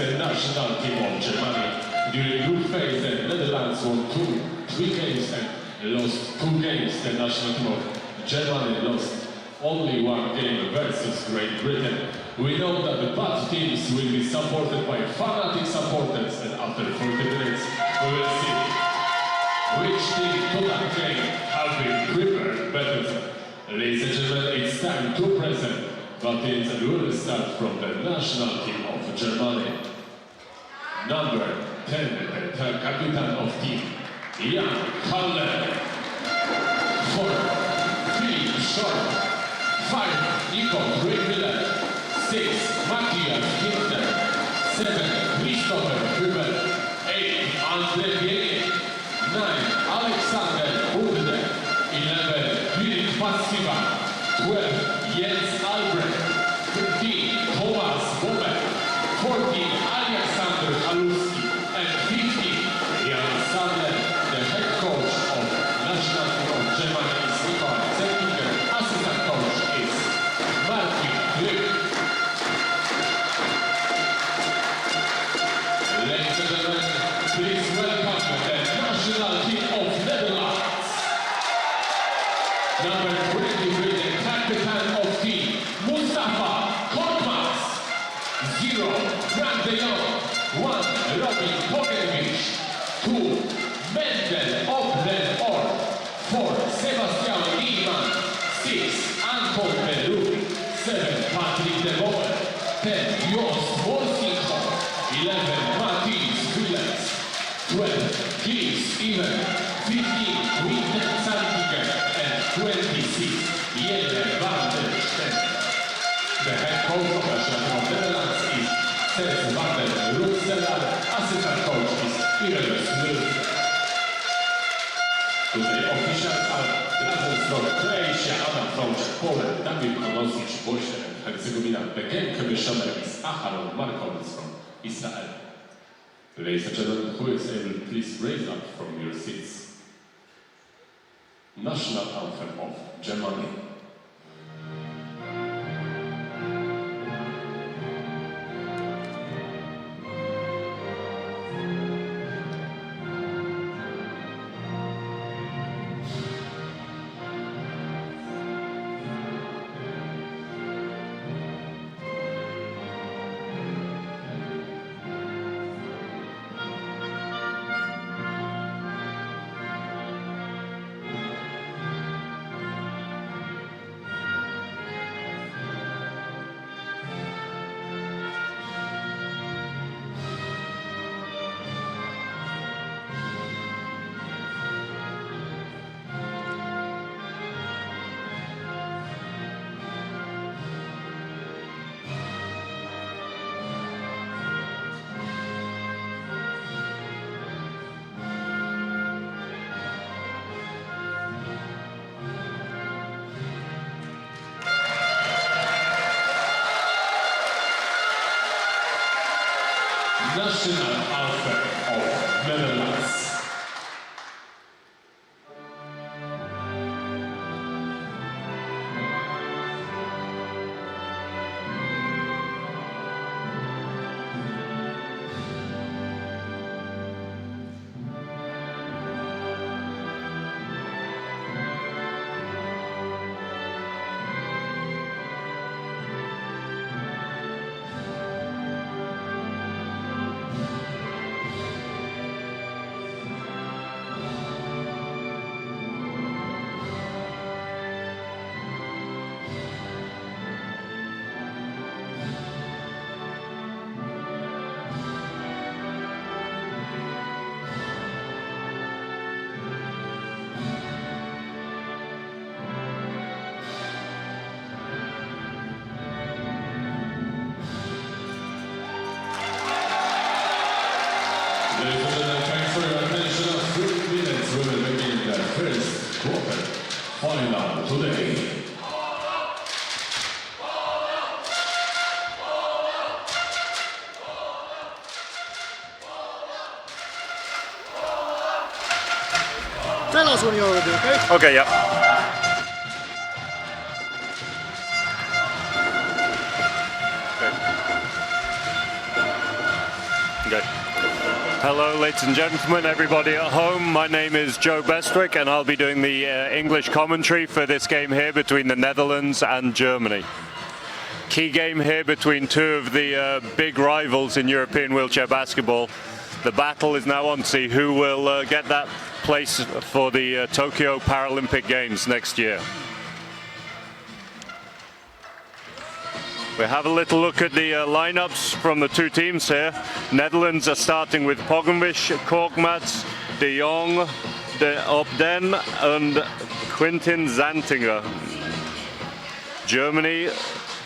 the national team of Germany. During group phase, the Netherlands won 3 games and lost 2 games. The national team of Germany lost only 1 game versus Great Britain. We know that the bad teams will be supported by fanatic supporters, and after 40 minutes we will see which team to that game have been prepared better. Ladies and gentlemen, it's time to present, but it will start from the national team of Germany. Number 10, the captain of team, Jan Haller. 4, Philip Short. 5, Nico Riegler. 6, Matthias Hinter. 7, Christopher Hübel. 8, Andrzej Bielek. 9, Alexander Burde. 11, Filip Passiva. 12, Jens Albrecht. 13, Thomas Bober. 14, Alexander Haluski. And 15, Jan Sadler. The head coach of national team of Germany is Nikolai Zellniger. Assistant coach is Martin Glück. Ladies and gentlemen, please welcome the national team of Netherlands. Number 23, the captain of team, Mustafa Korkmaz. 0, Frank de Jong. 1, Robin Pogerwicz. 2, Mendel Obren-Orr. 4, Sebastian Niemann. 6, Anton Beruk. 7, Patrick de Boer. 10, Jos Morsinko. 11, Matthias Willems. 12, Keith Even. 15, Winter Sandiger. And 26, Jelle van der Steen. The head coach of the national of Netherlands is Cesc van der Rooselaar. Assistant coach is Irenus Müller. Today officials are Razem from Croatia, Adam from Poland, Dawid Konosic, Bosnia and Herzegovina. The game commissioner is Aharon Markowitz from Israel. Ladies and gentlemen, who is able, please raise up from your seats. National anthem of Germany. National anthem of Netherlands. First quarter final today. Tell us when you're ready, okay? Okay, yeah. Okay. Hello, ladies and gentlemen, everybody at home. My name is Joe Bestwick, and I'll be doing the English commentary for this game here between the Netherlands and Germany. Key game here between two of the big rivals in European wheelchair basketball. The battle is now on to see who will get that place for the Tokyo Paralympic Games next year. We have a little look at the lineups from the two teams here. Netherlands are starting with Pogovic, Korkmaz, De Jong, De Opden and Quintin Zantinger. Germany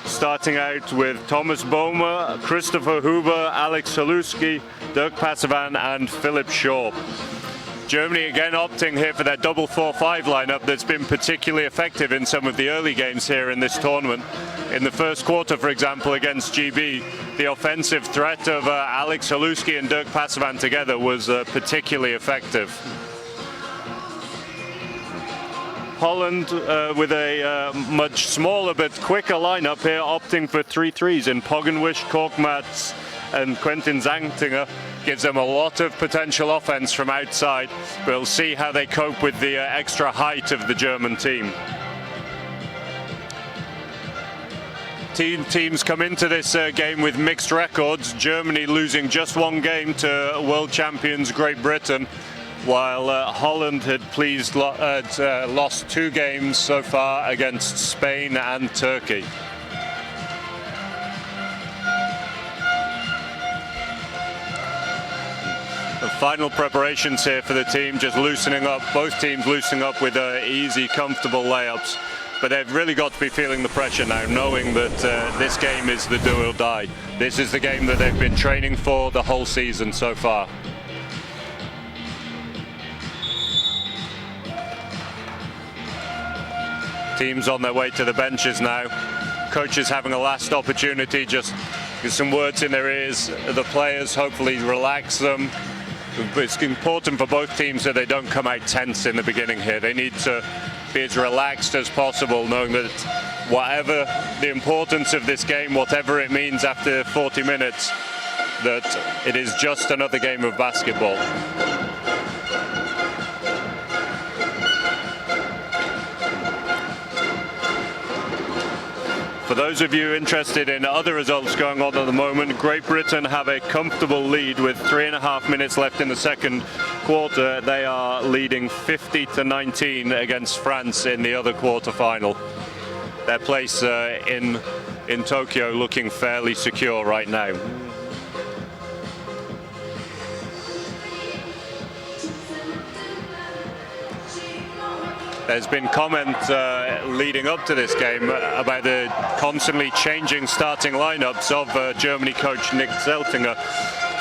starting out with Thomas Boehme, Christopher Huber, Alex Haluski, Dirk Passevan and Philip Shaw. Germany again opting here for their double 4-5 lineup that's been particularly effective in some of the early games here in this tournament. In the first quarter, for example, against GB, the offensive threat of Alex Haluski and Dirk Passevan together was particularly effective. Holland with a much smaller but quicker lineup here, opting for 3 threes in Pogovic, Korkmaz and Quintin Zantinger. Gives them a lot of potential offense from outside. We'll see how they cope with the extra height of the German team. Teams come into this game with mixed records. Germany losing just 1 game to world champions Great Britain, while Holland had lost 2 games so far against Spain and Turkey. The final preparations here for the team, just loosening up, both teams loosening up with easy, comfortable layups. But they've really got to be feeling the pressure now, knowing that this game is the do or die. This is the game that they've been training for the whole season so far. Teams on their way to the benches now. Coaches having a last opportunity, just get some words in their ears. The players, hopefully relax them. It's important for both teams that they don't come out tense in the beginning here. They need to be as relaxed as possible, knowing that whatever the importance of this game, whatever it means after 40 minutes, that it is just another game of basketball. For those of you interested in other results going on at the moment, Great Britain have a comfortable lead with 3.5 minutes left in the second quarter. They are leading 50-19 against France in the other quarter-final. Their place in Tokyo looking fairly secure right now. There's been comment leading up to this game about the constantly changing starting lineups of Germany coach Nick Zeltinger.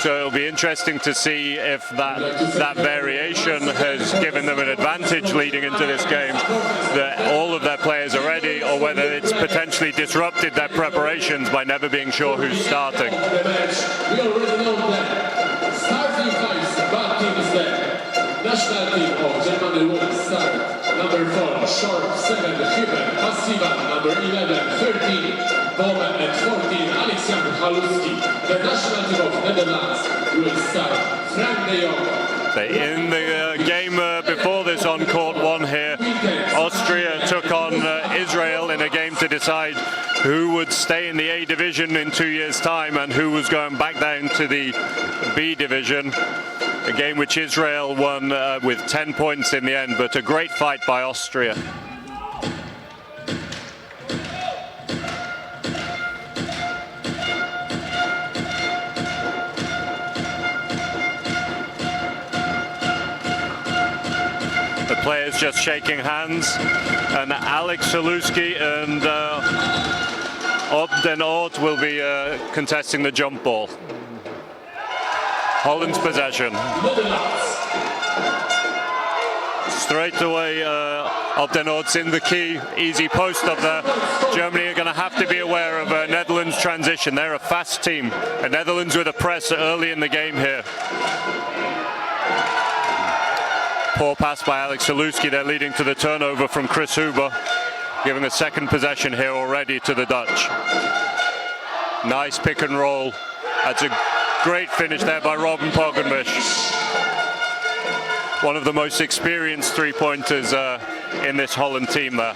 So it'll be interesting to see if that variation has given them an advantage leading into this game, that all of their players are ready, or whether it's potentially disrupted their preparations by never being sure who's starting. We already know that starting five, bad team is there. National team of Germany will start. Number 4, Short, 7, Huber, Passivan, number 11, 13, Boehme, and 14, Alexander Haluski. The national team of Netherlands will start. Frank de Jong. In the game before this on court 1 here, Austria took on Israel in a game to decide who would stay in the A division in 2 years' time and who was going back down to the B division. A game which Israel won with 10 points in the end, but a great fight by Austria. The players just shaking hands, and Alex Haluski and Opden Oort will be contesting the jump ball. Holland's possession. Straight away, Opden Oort's in the key, easy post up there. Germany are going to have to be aware of Netherlands' transition. They're a fast team. The Netherlands with a press early in the game here. Poor pass by Alex Haluski. They're leading to the turnover from Chris Huber, giving a second possession here already to the Dutch. Nice pick and roll. That's a Great finish there by Robin Pogovic. One of the most experienced three-pointers in this Holland team there.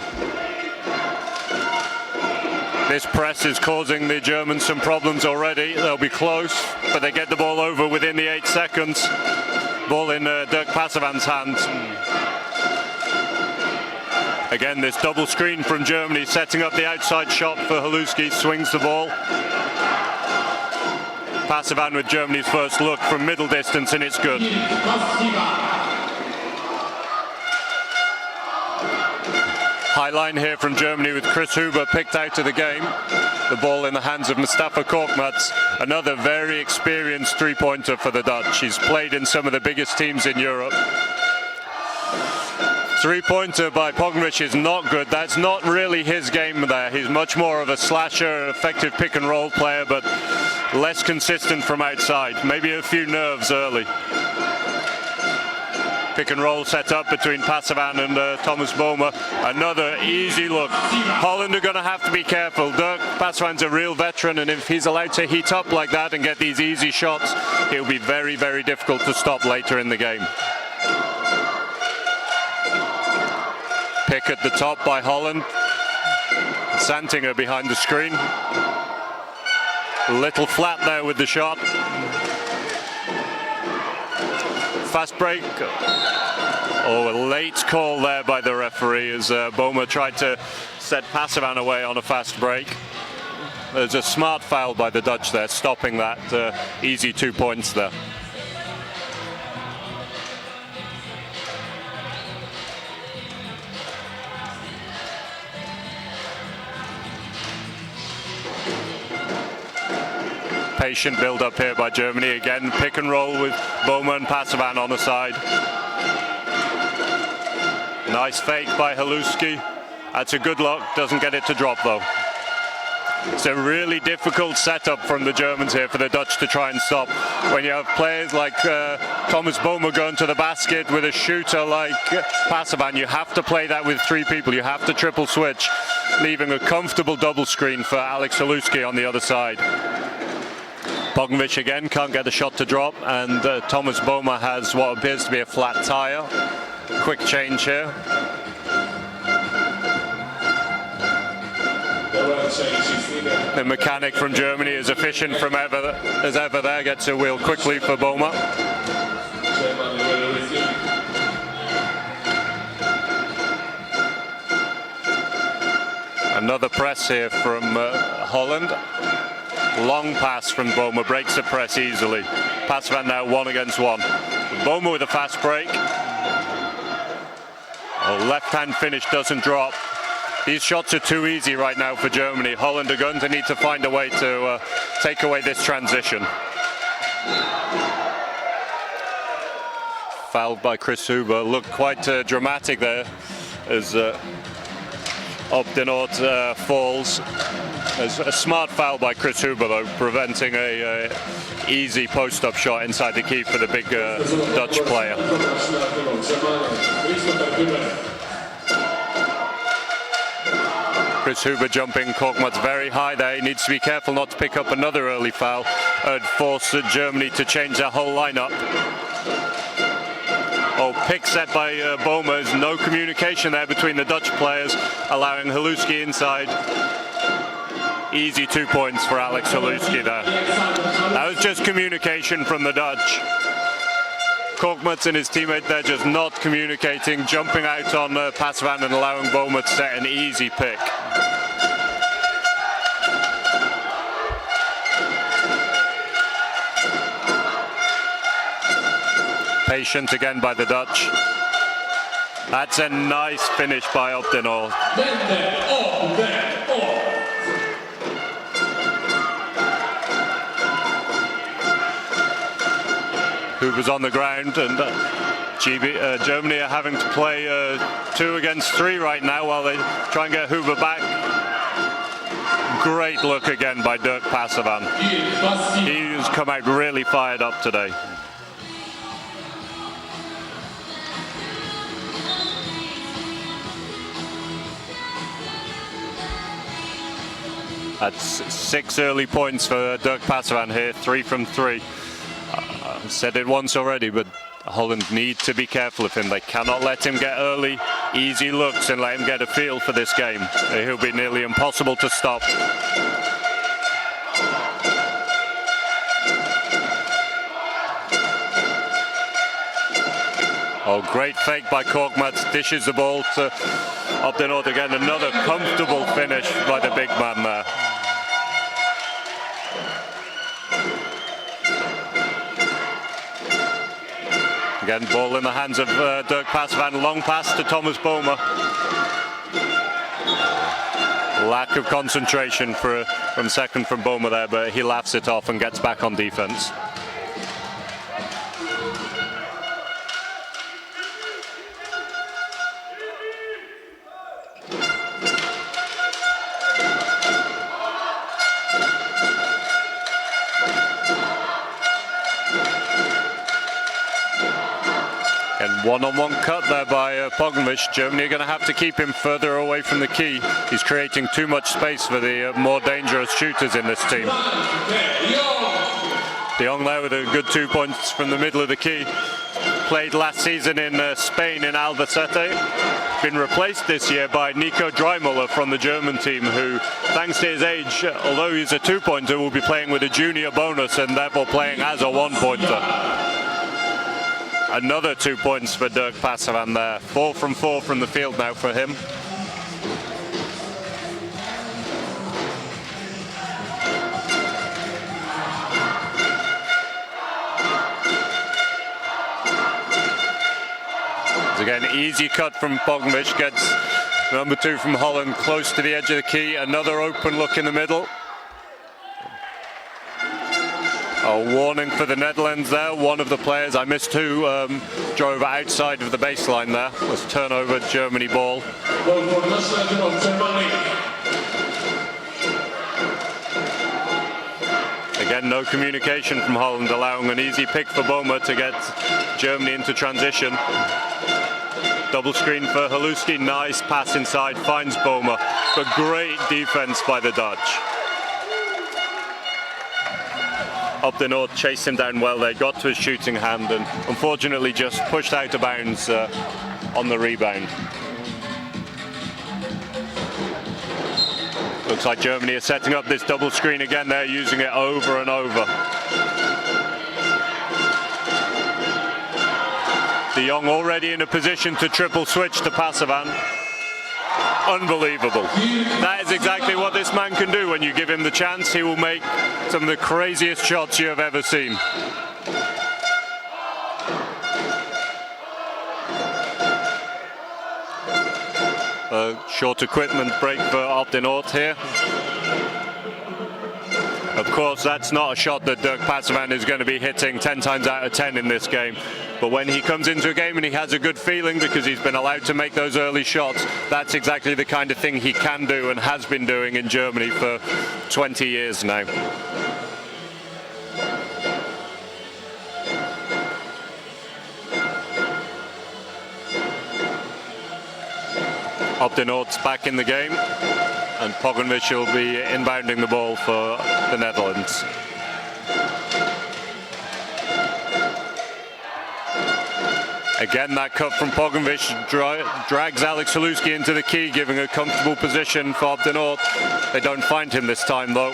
This press is causing the Germans some problems already. They'll be close, but they get the ball over within the 8 seconds. Ball in Dirk Passevan's hands. Again, this double screen from Germany, setting up the outside shot for Haluski, swings the ball. Passevan with Germany's first look from middle distance, and it's good. High line here from Germany with Chris Huber picked out of the game. The ball in the hands of Mustafa Korkmaz, another very experienced three-pointer for the Dutch. He's played in some of the biggest teams in Europe. Three-pointer by Pogovic is not good. That's not really his game there. He's much more of a slasher, an effective pick-and-roll player, but less consistent from outside. Maybe a few nerves early. Pick and roll set up between Passevan and Thomas Boma. Another easy look. Holland are going to have to be careful. Dirk Passevan's a real veteran, and if he's allowed to heat up like that and get these easy shots, he'll be very, very difficult to stop later in the game. Pick at the top by Holland. Santinger behind the screen. A little flat there with the shot. Fast break. Oh, a late call there by the referee as Boma tried to set Passevan away on a fast break. There's a smart foul by the Dutch there, stopping that easy 2 points there. Patient build up here by Germany. Again, pick and roll with Boma and Passevan on the side. Nice fake by Haluski. That's a good look. Doesn't get it to drop though. It's a really difficult setup from the Germans here for the Dutch to try and stop. When you have players like Thomas Boma going to the basket with a shooter like Passevan, you have to play that with 3 people. You have to triple switch, leaving a comfortable double screen for Alex Haluski on the other side. Pogovic again can't get the shot to drop, and Thomas Boma has what appears to be a flat tire. Quick change here. The mechanic from Germany is efficient from as ever there, gets a wheel quickly for Boma. Another press here from Holland. Long pass from Boma, breaks the press easily. Passevan now 1 against 1. Boma with a fast break. Oh, left-hand finish doesn't drop. These shots are too easy right now for Germany. Holland are going to need to find a way to take away this transition. Fouled by Chris Huber. Looked quite dramatic there as Opdenoort falls. A smart foul by Chris Huber though, preventing a easy post-up shot inside the key for the big Dutch player. Chris Huber jumping Korkmaz very high there. He needs to be careful not to pick up another early foul. It'd force Germany to change their whole lineup. Oh, pick set by Boma. There's no communication there between the Dutch players, allowing Haluski inside. Easy 2 points for Alex Haluski there. That was just communication from the Dutch. Korkmaz and his teammate there just not communicating, jumping out on Passevan and allowing Boma to set an easy pick. Patient again by the Dutch. That's a nice finish by Opdenoort. Huber's on the ground, and Germany are having to play 2 against 3 right now while they try and get Huber back. Great look again by Dirk Passevan. He's come out really fired up today. That's 6 early points for Dirk Passevan here, 3 from 3. I've said it once already, but Holland need to be careful of him. They cannot let him get early, easy looks and let him get a feel for this game. He'll be nearly impossible to stop. Oh, great fake by Korkmaz, dishes the ball to Op de Noord again. Another comfortable finish by the big man there. Again, ball in the hands of Dirk Passevan. Long pass to Thomas Bomer. Lack of concentration from second from Bomer there, but he laughs it off and gets back on defense. One-on-one cut there by Pogovic. Germany are going to have to keep him further away from the key. He's creating too much space for the more dangerous shooters in this team. De Jong there with a good 2 points from the middle of the key. Played last season in Spain in Albacete. Been replaced this year by Nico Dreimuller from the German team, who, thanks to his age, although he's a 2-pointer, will be playing with a junior bonus and therefore playing as a 1-pointer. Another 2 points for Dirk Passevan there. 4 from 4 from the field now for him. Again, easy cut from Pogovic, gets number 2 from Holland close to the edge of the key. Another open look in the middle. A warning for the Netherlands there. One of the players, I missed who, drove outside of the baseline there. It was turnover, Germany ball. Again, no communication from Holland, allowing an easy pick for Bomer to get Germany into transition. Double screen for Haluski, nice pass inside, finds Bomer. But great defense by the Dutch. Op de Noord chased him down well there, got to his shooting hand and unfortunately just pushed out of bounds on the rebound. Looks like Germany are setting up this double screen again. They're using it over and over. De Jong already in a position to triple switch to Passevan. Unbelievable. That is exactly what this man can do. When you give him the chance, he will make some of the craziest shots you have ever seen. A short equipment break for Op de Noord here. Of course, that's not a shot that Dirk Passevan is going to be hitting 10 times out of 10 in this game. But when he comes into a game and he has a good feeling because he's been allowed to make those early shots, that's exactly the kind of thing he can do and has been doing in Germany for 20 years now. Op de Noord's back in the game, and Pogovic will be inbounding the ball for the Netherlands. Again, that cut from Pogovic drags Alex Haluski into the key, giving a comfortable position for Op de Noord. They don't find him this time, though.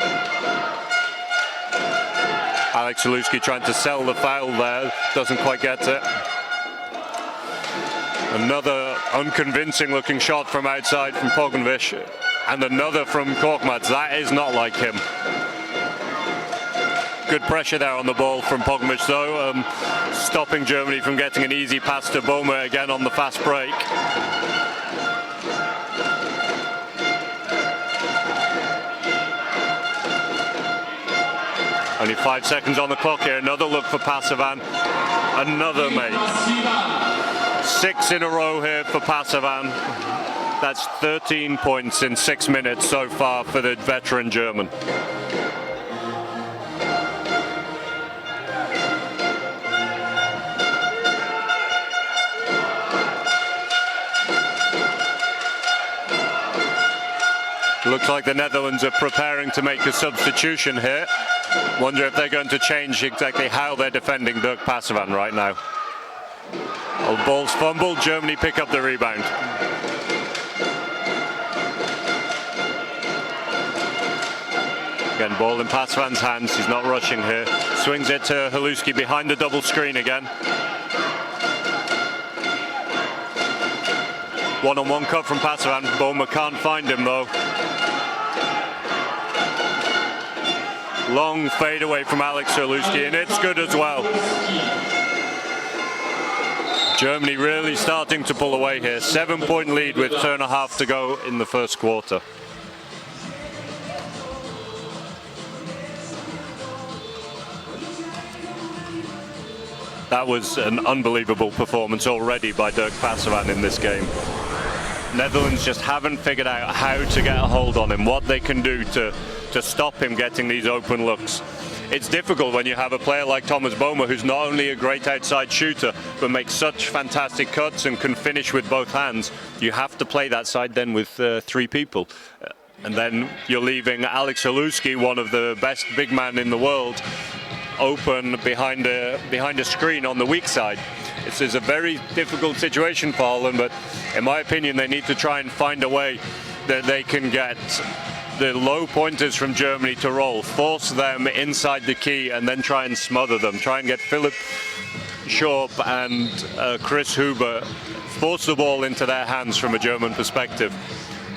Alex Haluski trying to sell the foul there, doesn't quite get it. Another unconvincing looking shot from outside from Pogovic, and another from Korkmaz. That is not like him. Good pressure there on the ball from Pogovic though, stopping Germany from getting an easy pass to Bomer again on the fast break. Only 5 seconds on the clock here. Another look for Passevan. Another mate. 6 in a row here for Passevan. That's 13 points in 6 minutes so far for the veteran German. looks like the Netherlands are preparing to make a substitution here. Wonder if they're going to change exactly how they're defending Dirk Passevan right now. Oh, ball's fumbled, Germany pick up the rebound. Again, ball in Passevan's hands, he's not rushing here. Swings it to Haluski behind the double screen again. One-on-one cut from Passevan. Boma can't find him though. Long fade away from Alex Haluski, and it's good as well. Germany really starting to pull away here. 7-point lead with 2.5 to go in the first quarter. That was an unbelievable performance already by Dirk Passevan in this game. Netherlands just haven't figured out how to get a hold on him, what they can do to stop him getting these open looks. It's difficult when you have a player like Thomas Boma, who's not only a great outside shooter, but makes such fantastic cuts and can finish with both hands. You have to play that side then with 3 people. And then you're leaving Alex Haluski, one of the best big men in the world, open behind a screen on the weak side. This is a very difficult situation for Holland, but in my opinion they need to try and find a way that they can get the low pointers from Germany to roll, force them inside the key and then try and smother them, try and get Philipp Schorp and Chris Huber, force the ball into their hands from a German perspective.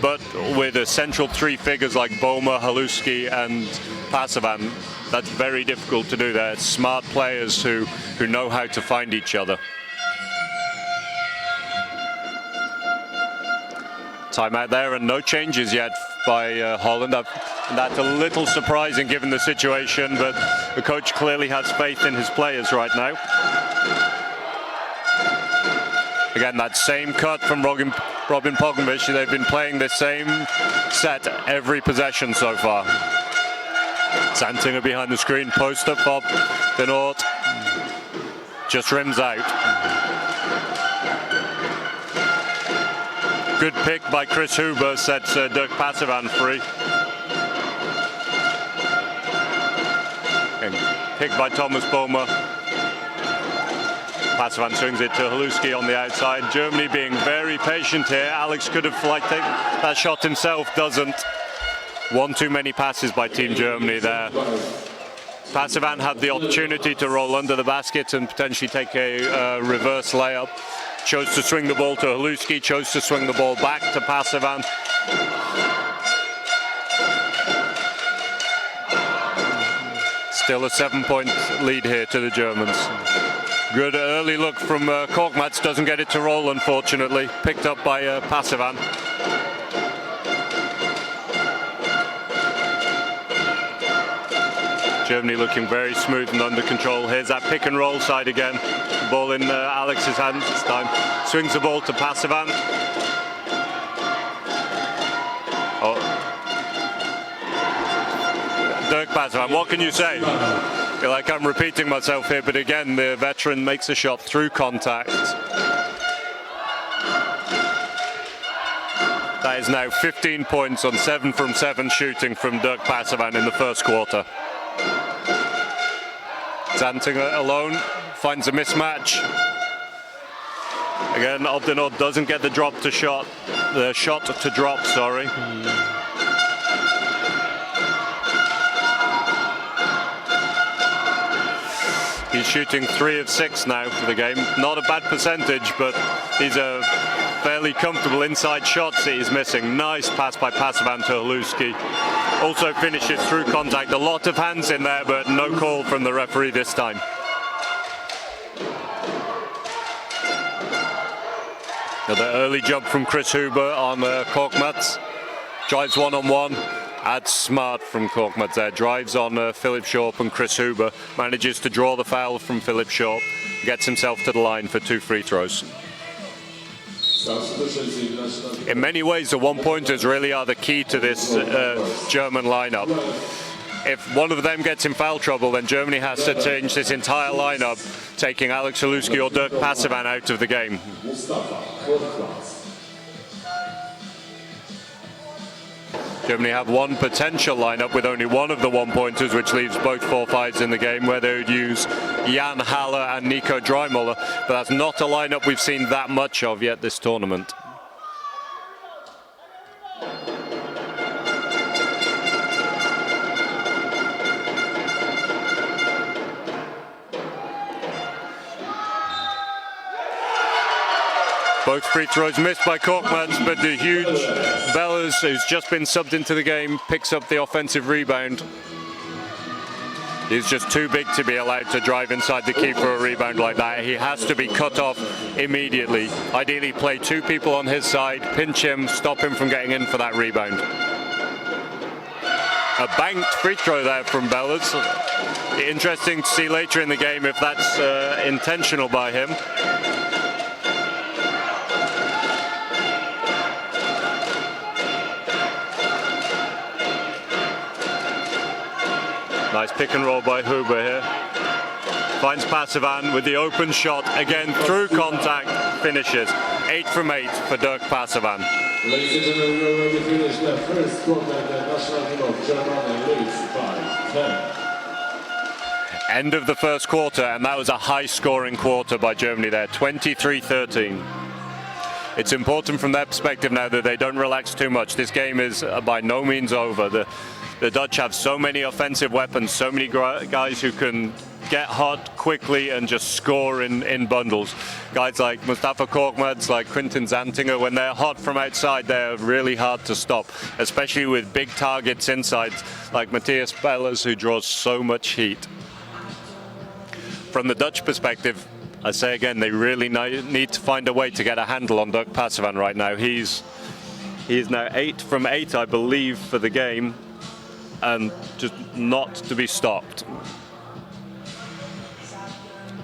But with a central 3 figures like Boma, Haluski and Passevan, that's very difficult to do. They're smart players who know how to find each other. Timeout there and no changes yet by Holland. That's a little surprising given the situation, but the coach clearly has faith in his players right now. Again, that same cut from Robin Pogovic. They've been playing the same set every possession so far. Santinger behind the screen, post up Bob De Noort. Just rims out. Good pick by Chris Huber, sets Dirk Passevan free. And pick by Thomas Boma. Passevan swings it to Haluski on the outside. Germany being very patient here. Alex could have taken that shot himself, doesn't. One too many passes by Team Germany there. Passevan had the opportunity to roll under the basket and potentially take a reverse layup. Chose to swing the ball to Haluski, chose to swing the ball back to Passevan. Still a 7-point lead here to the Germans. Good early look from Korkmaz, doesn't get it to roll unfortunately. Picked up by Passevan. Germany looking very smooth and under control. Here's that pick and roll side again. Ball in Alex's hands this time. Swings the ball to Passevan. Oh. Dirk Passevan, what can you say? I feel like I'm repeating myself here, but again, the veteran makes a shot through contact. That is now 15 points on 7 from 7 shooting from Dirk Passevan in the first quarter. Santinger alone finds a mismatch. Again, De Noort doesn't get the shot to drop, sorry. He's shooting 3 of 6 now for the game. Not a bad percentage, but these are fairly comfortable inside shots that he's missing. Nice pass by Passevan to Haluski. Also finishes through contact. A lot of hands in there, but no call from the referee this time. Another early jump from Chris Huber on Korkmaz. Drives one-on-one. That's smart from Korkmaz there. Drives on Philipp Schorp and Chris Huber. Manages to draw the foul from Philipp Schorp. Gets himself to the line for 2 free throws. In many ways, the one-pointers really are the key to this German lineup. If one of them gets in foul trouble, then Germany has to change this entire lineup, taking Alex Haluski or Dirk Passevan out of the game. Germany have one potential lineup with only one of the one-pointers, which leaves both 4-5s in the game, where they would use Jan Haller and Nico Dreimuller. But that's not a lineup we've seen that much of yet this tournament. Both free throws missed by Korkmaz, but the huge Bellas, who's just been subbed into the game, picks up the offensive rebound. He's just too big to be allowed to drive inside the key for a rebound like that. He has to be cut off immediately. Ideally, play two people on his side, pinch him, stop him from getting in for that rebound. A banked free throw there from Bellas. Interesting to see later in the game if that's intentional by him. Nice pick and roll by Huber here. Finds Pasavan with the open shot, again through contact, finishes. 8 from 8 for Dirk Pasavan. Ladies and gentlemen, we're ready to finish the first quarter. The national team of Germany leads by 10. End of the first quarter, and that was a high-scoring quarter by Germany there, 23-13. It's important from their perspective now that they don't relax too much. This game is by no means over. The Dutch have so many offensive weapons, so many guys who can get hot quickly and just score in bundles. Guys like Mustafa Korkmaz, like Quinten Zantinger, when they're hot from outside, they're really hard to stop, especially with big targets inside, like Matthias Bellas, who draws so much heat. From the Dutch perspective, I say again, they really need to find a way to get a handle on Dirk Pasavan right now. He's now 8 from 8, I believe, for the game, and just not to be stopped.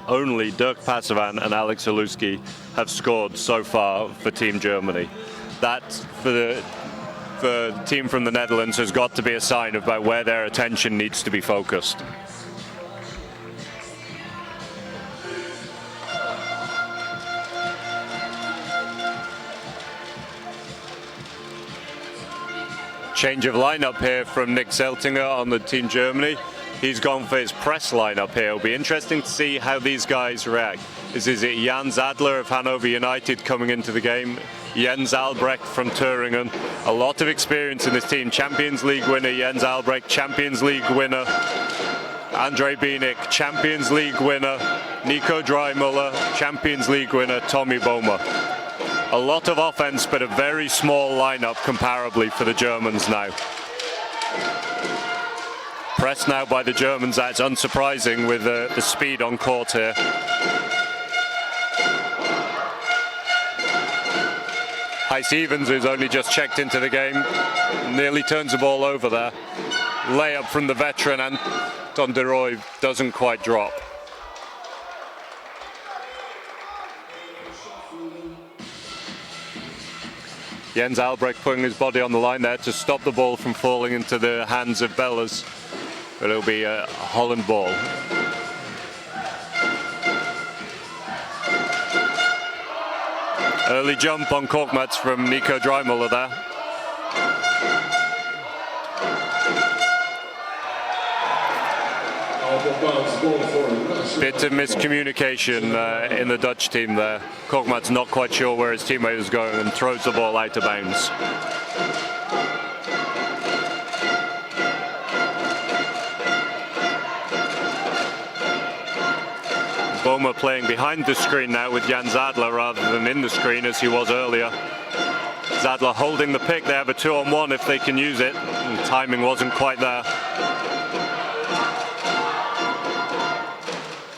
Only Dirk Pasavan and Alex Aluski have scored so far for Team Germany. That, for the team from the Netherlands, has got to be a sign about where their attention needs to be focused. Change of lineup here from Nick Seltinger on the Team Germany. He's gone for his press lineup here. It'll be interesting to see how these guys react. Is it Jan Zadler of Hanover United coming into the game? Jens Albrecht from Thuringen. A lot of experience in this team. Champions League winner Jens Albrecht, Champions League winner Andre Bienik, Champions League winner Nico Dreimuller, Champions League winner Tommy Boehmer. A lot of offense, but a very small lineup comparably for the Germans now. Pressed now by the Germans, that's unsurprising with the speed on court here. Heis Evans, who's only just checked into the game, nearly turns the ball over there. Layup from the veteran, Anton de Rooij doesn't quite drop. Jens Albrecht putting his body on the line there to stop the ball from falling into the hands of Bellas. But it'll be a Holland ball. Early jump on Korkmaz from Nico Dreimuller there. Bit of miscommunication in the Dutch team there. Korkmaz not quite sure where his teammate is going and throws the ball out of bounds. Boehmer playing behind the screen now with Jan Zadler rather than in the screen as he was earlier. Zadler holding the pick. They have a 2-on-1 if they can use it. And timing wasn't quite there.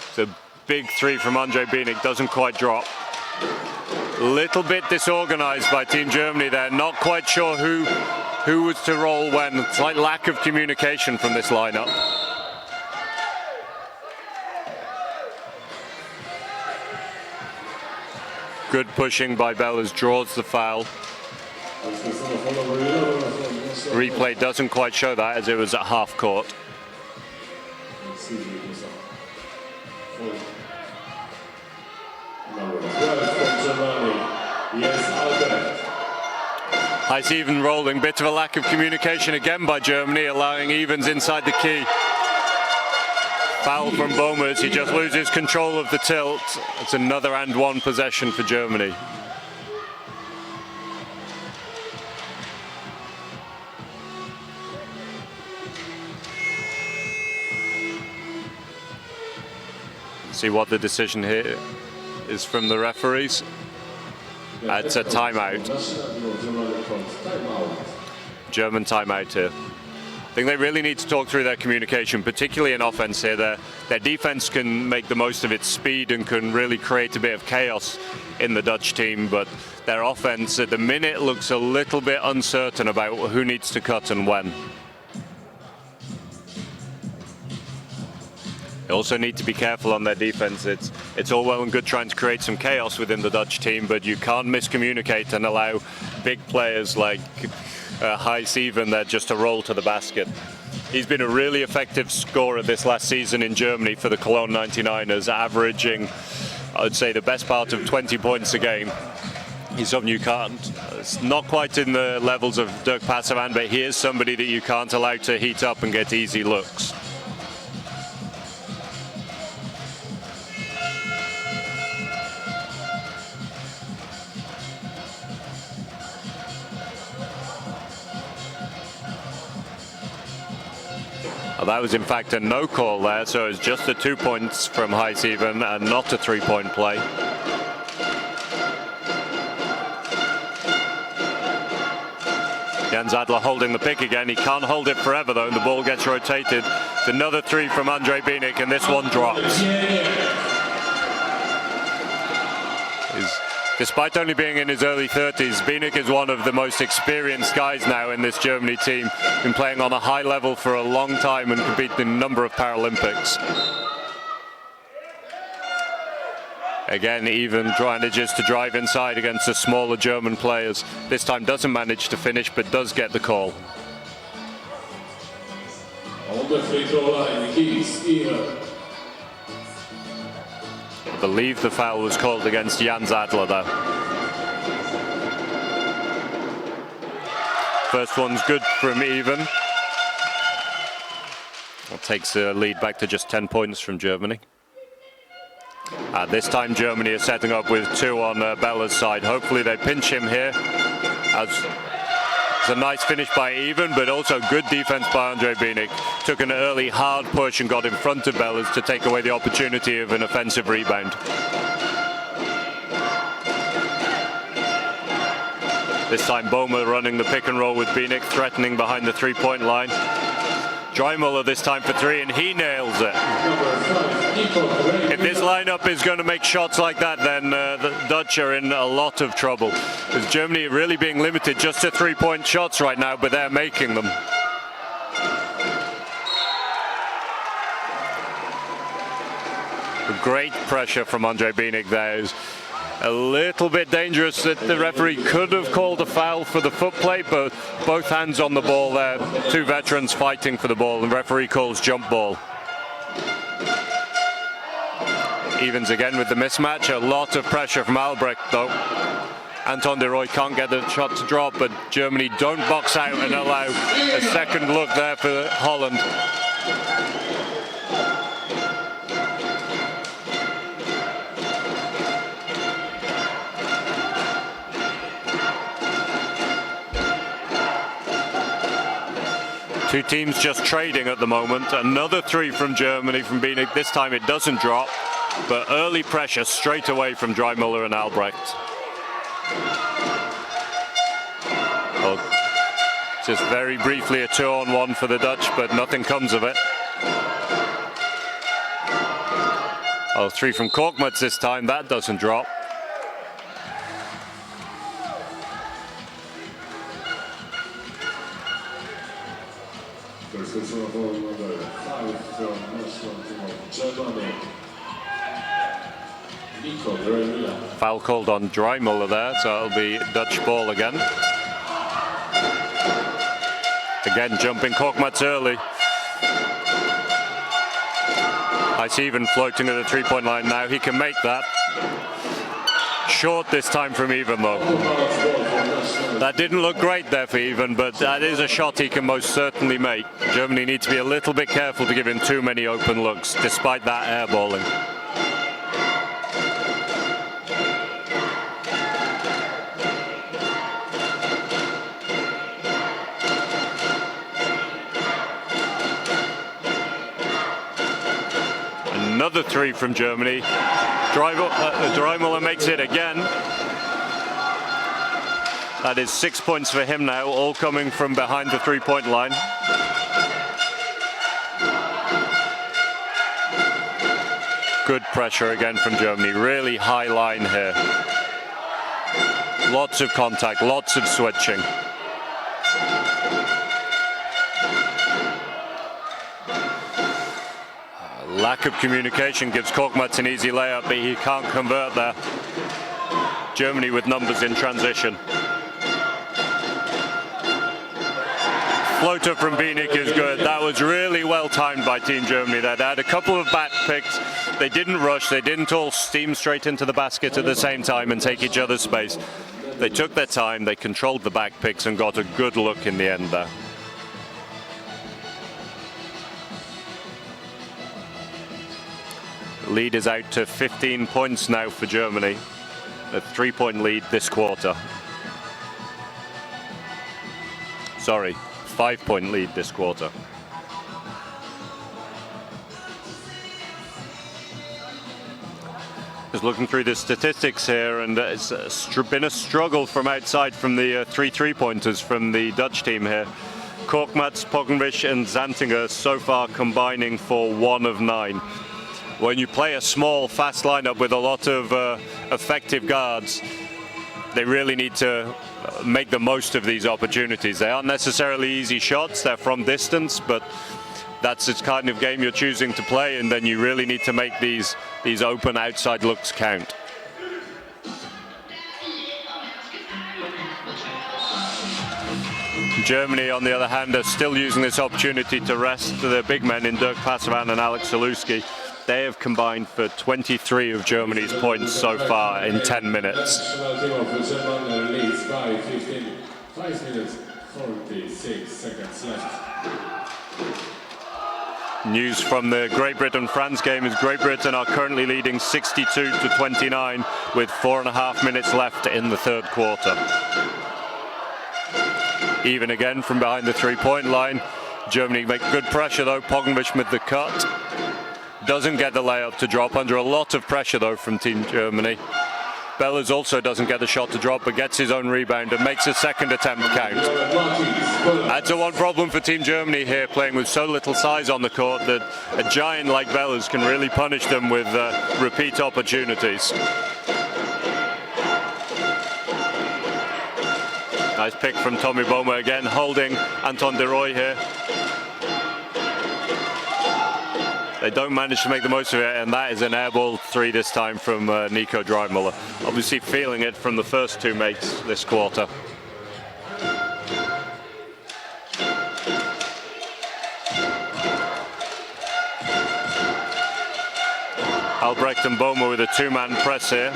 It's a big three from Andre Bienik, doesn't quite drop. Little bit disorganized by Team Germany there. Not quite sure who was to roll when. It's like lack of communication from this lineup. Good pushing by Bellas, draws the foul. Replay doesn't quite show that as it was at half court. Nice even rolling, bit of a lack of communication again by Germany, allowing evens inside the key. Foul from Boehme as he just loses control of the tilt. It's another and one possession for Germany. See what the decision here is from the referees. It's a timeout. German timeout here. I think they really need to talk through their communication, particularly in offense here. Their defense can make the most of its speed and can really create a bit of chaos in the Dutch team, but their offense at the minute looks a little bit uncertain about who needs to cut and when. They also need to be careful on their defense. It's all well and good trying to create some chaos within the Dutch team, but you can't miscommunicate and allow big players like Heis even there just to roll to the basket. He's been a really effective scorer this last season in Germany for the Cologne 99ers, averaging, I would say, the best part of 20 points a game. He's something you can't, it's not quite in the levels of Dirk Passevan, but he is somebody that you can't allow to heat up and get easy looks. That was in fact a no call there, so it's just the 2 points from Heis even and not a 3-point play. Jens Adler holding the pick again. He can't hold it forever though, and the ball gets rotated. It's another 3 from Andre Bienek, and this one drops. Despite only being in his early 30s, Bienek is one of the most experienced guys now in this Germany team. Been playing on a high level for a long time and competed in a number of Paralympics. Again, even manages to drive inside against the smaller German players. This time doesn't manage to finish, but does get the call. On the free throw line, Keys, even. I believe the foul was called against Jens Adler though. First one's good from even. That takes the lead back to just 10 points from Germany. This time Germany is setting up with 2 on Bella's side. Hopefully they pinch him here. It's a nice finish by even, but also good defense by Andre Bienek. Took an early hard push and got in front of Bellas to take away the opportunity of an offensive rebound. This time Boehme running the pick and roll with Bienek, threatening behind the 3-point line. Dreimuller this time for 3, and he nails it. If this lineup is going to make shots like that, then the Dutch are in a lot of trouble. Because Germany really being limited just to 3-point shots right now, but they're making them. Great pressure from Andre Bienek there. A little bit dangerous that the referee could have called a foul for the foot plate, but both hands on the ball there. 2 veterans fighting for the ball, and the referee calls jump ball. Evens again with the mismatch. A lot of pressure from Albrecht though. Anton de Rooij can't get the shot to drop, but Germany don't box out and allow a second look there for Holland. Two teams just trading at the moment. Another 3 from Germany from Bienek. This time it doesn't drop, but early pressure straight away from Dreimuller and Albrecht. Well, just very briefly a 2-on-1 for the Dutch, but nothing comes of it. Oh, 3 from Korkmaz this time. That doesn't drop. Foul called on Dreimuller there, so it'll be Dutch ball again. Again, jumping Korkmaz early. I see even floating at the 3-point line now. He can make that. short this time from Even though. That didn't look great there for Even, but that is a shot he can most certainly make. Germany need to be a little bit careful to give him too many open looks, despite that airballing. Another three from Germany. Dreimüller makes it again. That is 6 points for him now, all coming from behind the three-point line. Good pressure again from Germany. Really high line here. Lots of contact, lots of switching. Lack of communication gives Korkmaz an easy layup, but he can't convert there. Germany with numbers in transition. Floater from Bienik is good. That was really well timed by Team Germany there. They had a couple of back picks. They didn't rush. They didn't all steam straight into the basket at the same time and take each other's space. They took their time. They controlled the back picks and got a good look in the end there. Lead is out to 15 points now for Germany. A 3-point lead this quarter. Sorry, 5-point lead this quarter. Just looking through the statistics here, and it's been a struggle from outside from the three-pointers from the Dutch team here. Korkmaz, Pogovic and Zantinger so far combining for 1 of 9. When you play a small, fast lineup with a lot of effective guards, they really need to make the most of these opportunities. They aren't necessarily easy shots, they're from distance, but that's the kind of game you're choosing to play, and then you really need to make these open outside looks count. Germany, on the other hand, are still using this opportunity to rest their big men in Dirk Passevan and Alex Zaluski. They have combined for 23 of Germany's points so far in 10 minutes. National team of Germany leads by 15. 5 minutes, 46 seconds left. News from the Great Britain-France game is Great Britain are currently leading 62-29 with 4.5 minutes left in the third quarter. Even again from behind the three-point line. Germany make good pressure though. Pogovic with the cut. Doesn't get the layup to drop, under a lot of pressure though from Team Germany. Bellers also doesn't get the shot to drop, but gets his own rebound and makes a second attempt count. That's the one problem for Team Germany here, playing with so little size on the court, that a giant like Bellers can really punish them with repeat opportunities. Nice pick from Tommy Boma again, holding Anton de Rooij here. They don't manage to make the most of it, and that is an airball three this time from Nico Dreimüller. Obviously feeling it from the first two makes this quarter. Albrecht and Boma with a two-man press here.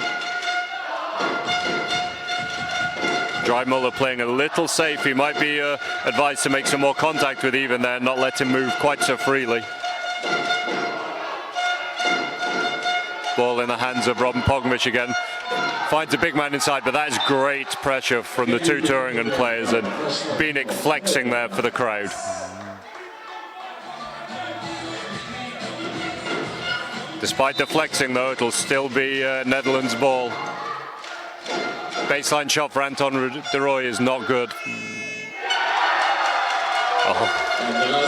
Dreimüller playing a little safe. He might be advised to make some more contact with Even there, not let him move quite so freely. Ball in the hands of Robin Pogovic again. Finds a big man inside, but that is great pressure from the two Thuringen players, and Bienik flexing there for the crowd. Despite the flexing though, it'll still be Netherlands ball. Baseline shot for Anton de Rooij is not good. Oh.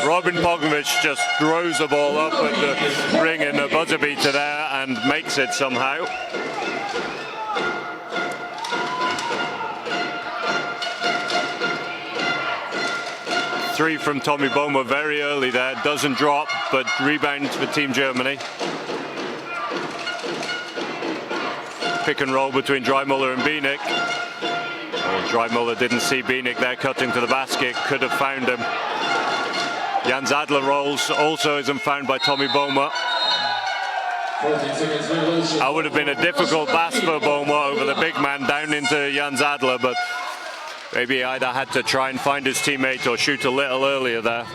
Robin Pogovic just throws the ball up at the ring in a buzzer beater there and makes it somehow. Three from Tommy Boma very early there, doesn't drop, but rebounds for Team Germany. Pick and roll between Dreimüller and Bienik. Oh, Dreimüller didn't see Bienik there cutting to the basket, could have found him. Jan Zadler rolls, also isn't found by Tommy Boma. 14 seconds revolution. That would have been a difficult pass for Boma over the big man down into Jan Zadler, but maybe he either had to try and find his teammate or shoot a little earlier there.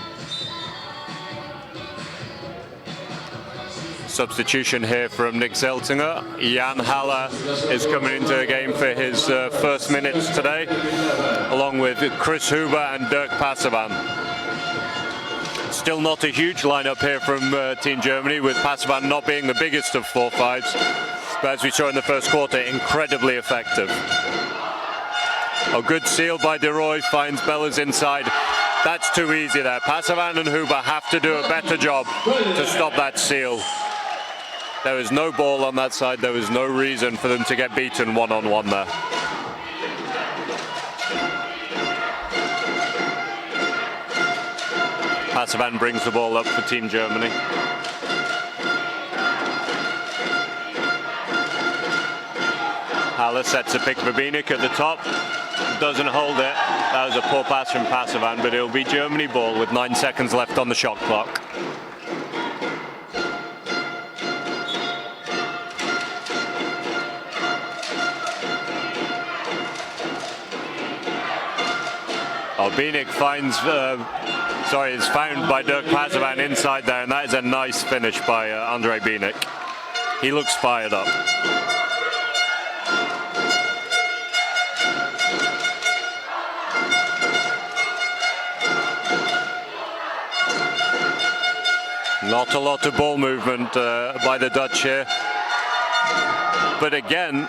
Substitution here from Nick Zeltinger. Jan Haller is coming into the game for his first minutes today, along with Chris Huber and Dirk Passevan. Still not a huge lineup here from Team Germany, with Passevan not being the biggest of 4-5s, but as we saw in the first quarter, incredibly effective. A good seal by De Roy, finds Bellas inside. That's too easy there. Passevan and Huber have to do a better job to stop that seal. There was no ball on that side. There was no reason for them to get beaten one-on-one there. Passevan brings the ball up for Team Germany. Haller sets a pick for Bienek at the top. Doesn't hold it. That was a poor pass from Passevan, but it'll be Germany ball with 9 seconds left on the shot clock. Bienek finds, is found by Dirk Passevan inside there, and that is a nice finish by Andrei Bienek. He looks fired up. Not a lot of ball movement by the Dutch here, but again,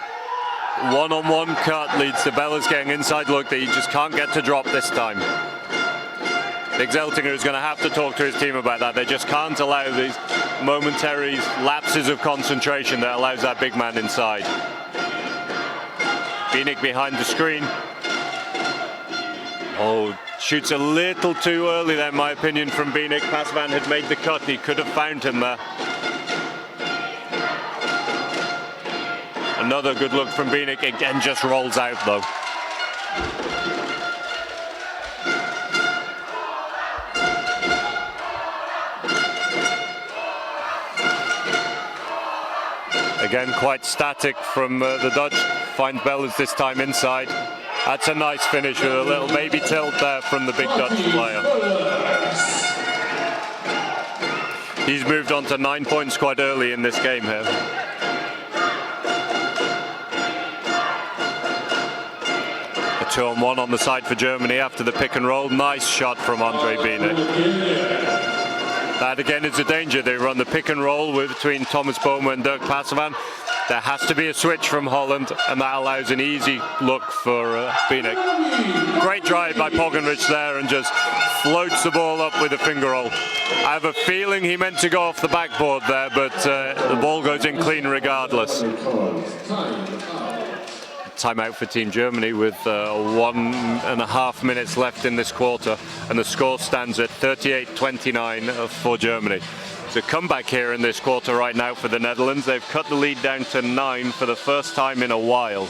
one-on-one cut leads to Bellas getting inside look that he just can't get to drop this time. Nick Zeltinger is going to have to talk to his team about that. They just can't allow these momentary lapses of concentration that allows that big man inside. Bienek behind the screen. Oh, shoots a little too early there, in my opinion, from Bienek. Passevan had made the cut. He could have found him there. Another good look from Bienek, again just rolls out though. Again, quite static from the Dutch. Find Bellas this time inside. That's a nice finish with a little baby tilt there from the big Dutch player. He's moved on to 9 points quite early in this game here. A 2-on-1 on the side for Germany after the pick and roll. Nice shot from Andrei Bienek. That again is a danger. They run the pick and roll between Thomas Boma and Dirk Passevan. There has to be a switch from Holland, and that allows an easy look for Bienek. Great drive by Pogovic there, and just floats the ball up with a finger roll. I have a feeling he meant to go off the backboard there, but the ball goes in clean regardless. Timeout for Team Germany with 1.5 minutes left in this quarter, and the score stands at 38-29 for Germany. It's a comeback here in this quarter right now for the Netherlands. They've cut the lead down to 9 for the first time in a while.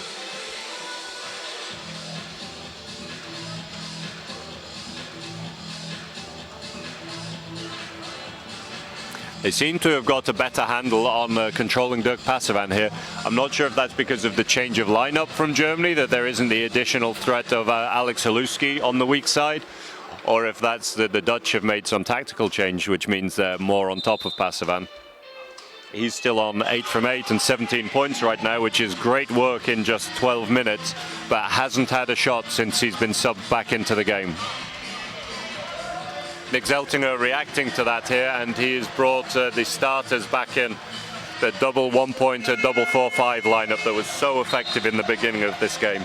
They seem to have got a better handle on controlling Dirk Passevan here. I'm not sure if that's because of the change of lineup from Germany, that there isn't the additional threat of Alex Haluski on the weak side, or if that's that the Dutch have made some tactical change, which means they're more on top of Passevan. He's still on 8 from 8 and 17 points right now, which is great work in just 12 minutes, but hasn't had a shot since he's been subbed back into the game. Nick Zeltinger reacting to that here, and he has brought the starters back in. The double 1-pointer, double 4-5 lineup that was so effective in the beginning of this game.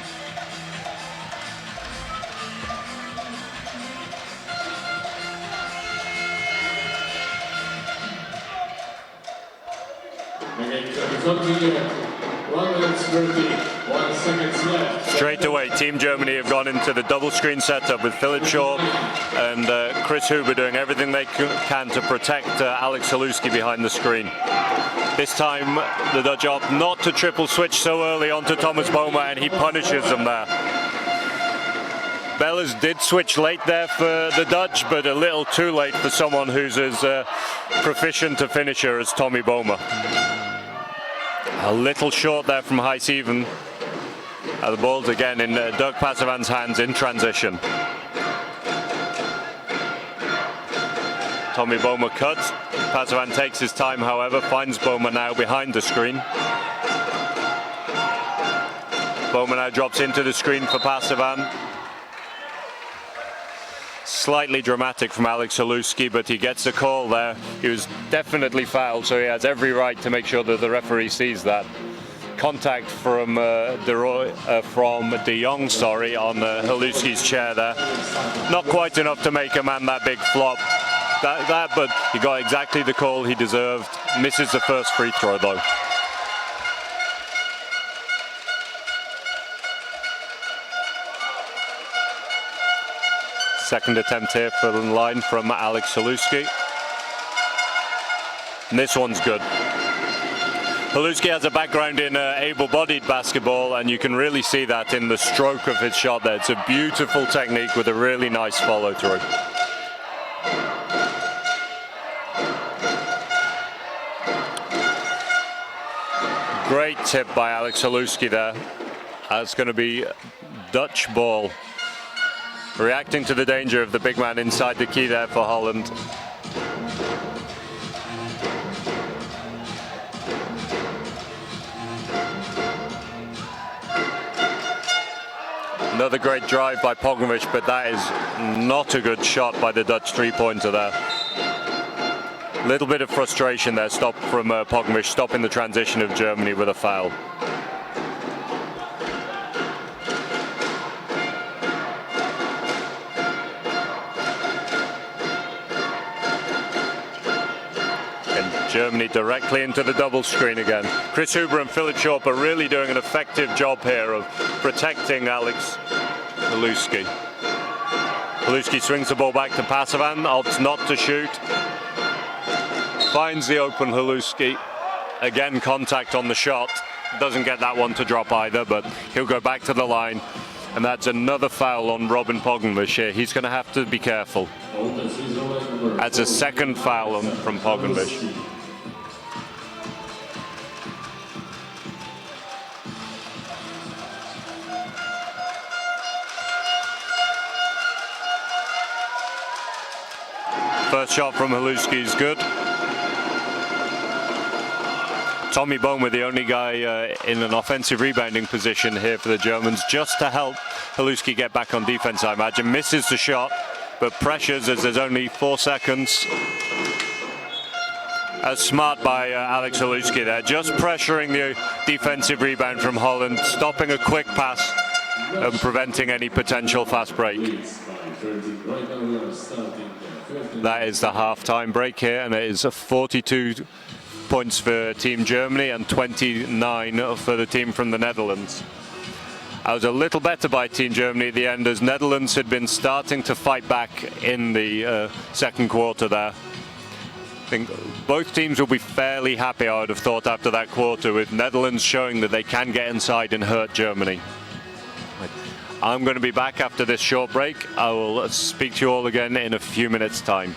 Straight away, Team Germany have gone into the double screen setup with Philip Shaw and Chris Huber doing everything they can to protect Alex Haluski behind the screen. This time, the Dutch opt not to triple switch so early onto Thomas Boma, and he punishes them there. Bellas did switch late there for the Dutch, but a little too late for someone who's as proficient a finisher as Tommy Boma. A little short there from High Seven. The ball's again in Doug Pasavan's hands in transition. Tommy Boma cuts. Pasavan takes his time, however, finds Boma now behind the screen. Boma now drops into the screen for Pasavan. Slightly dramatic from Alex Haluski, but he gets the call there. He was definitely fouled, so he has every right to make sure that the referee sees that. Contact from De Jong, sorry, on Haluski's chair there. Not quite enough to make a man that big flop. But he got exactly the call he deserved. Misses the first free throw though. Second attempt here for the line from Alex Haluski. And this one's good. Haluski has a background in able-bodied basketball, and you can really see that in the stroke of his shot there. It's a beautiful technique with a really nice follow-through. Great tip by Alex Haluski there. That's going to be Dutch ball. Reacting to the danger of the big man inside the key there for Holland. Another great drive by Pognovic, but that is not a good shot by the Dutch three-pointer there. Little bit of frustration there, stop from Pognovic, stopping the transition of Germany with a foul. And Germany directly into the double screen again. Chris Huber and Philip Shorp are really doing an effective job here of protecting Alex Haluski. Haluski swings the ball back to Pasavan, opts not to shoot. Finds the open Haluski. Again, contact on the shot. Doesn't get that one to drop either, but he'll go back to the line. And that's another foul on Robin Pognovic here. He's going to have to be careful. That's a second foul from Pognovic. First shot from Haluski is good. Tommy Boma, the only guy in an offensive rebounding position here for the Germans, just to help Haluski get back on defense, I imagine. Misses the shot, but pressures as there's only 4 seconds. Smart by Alex Haluski there, just pressuring the defensive rebound from Holland, stopping a quick pass and preventing any potential fast break. That is the half-time break here, and it is a 42 points for Team Germany and 29 for the team from the Netherlands. I was a little better by Team Germany at the end, as Netherlands had been starting to fight back in the second quarter there. I think both teams will be fairly happy, I would have thought, after that quarter, with Netherlands showing that they can get inside and hurt Germany. I'm going to be back after this short break. I will speak to you all again in a few minutes' time.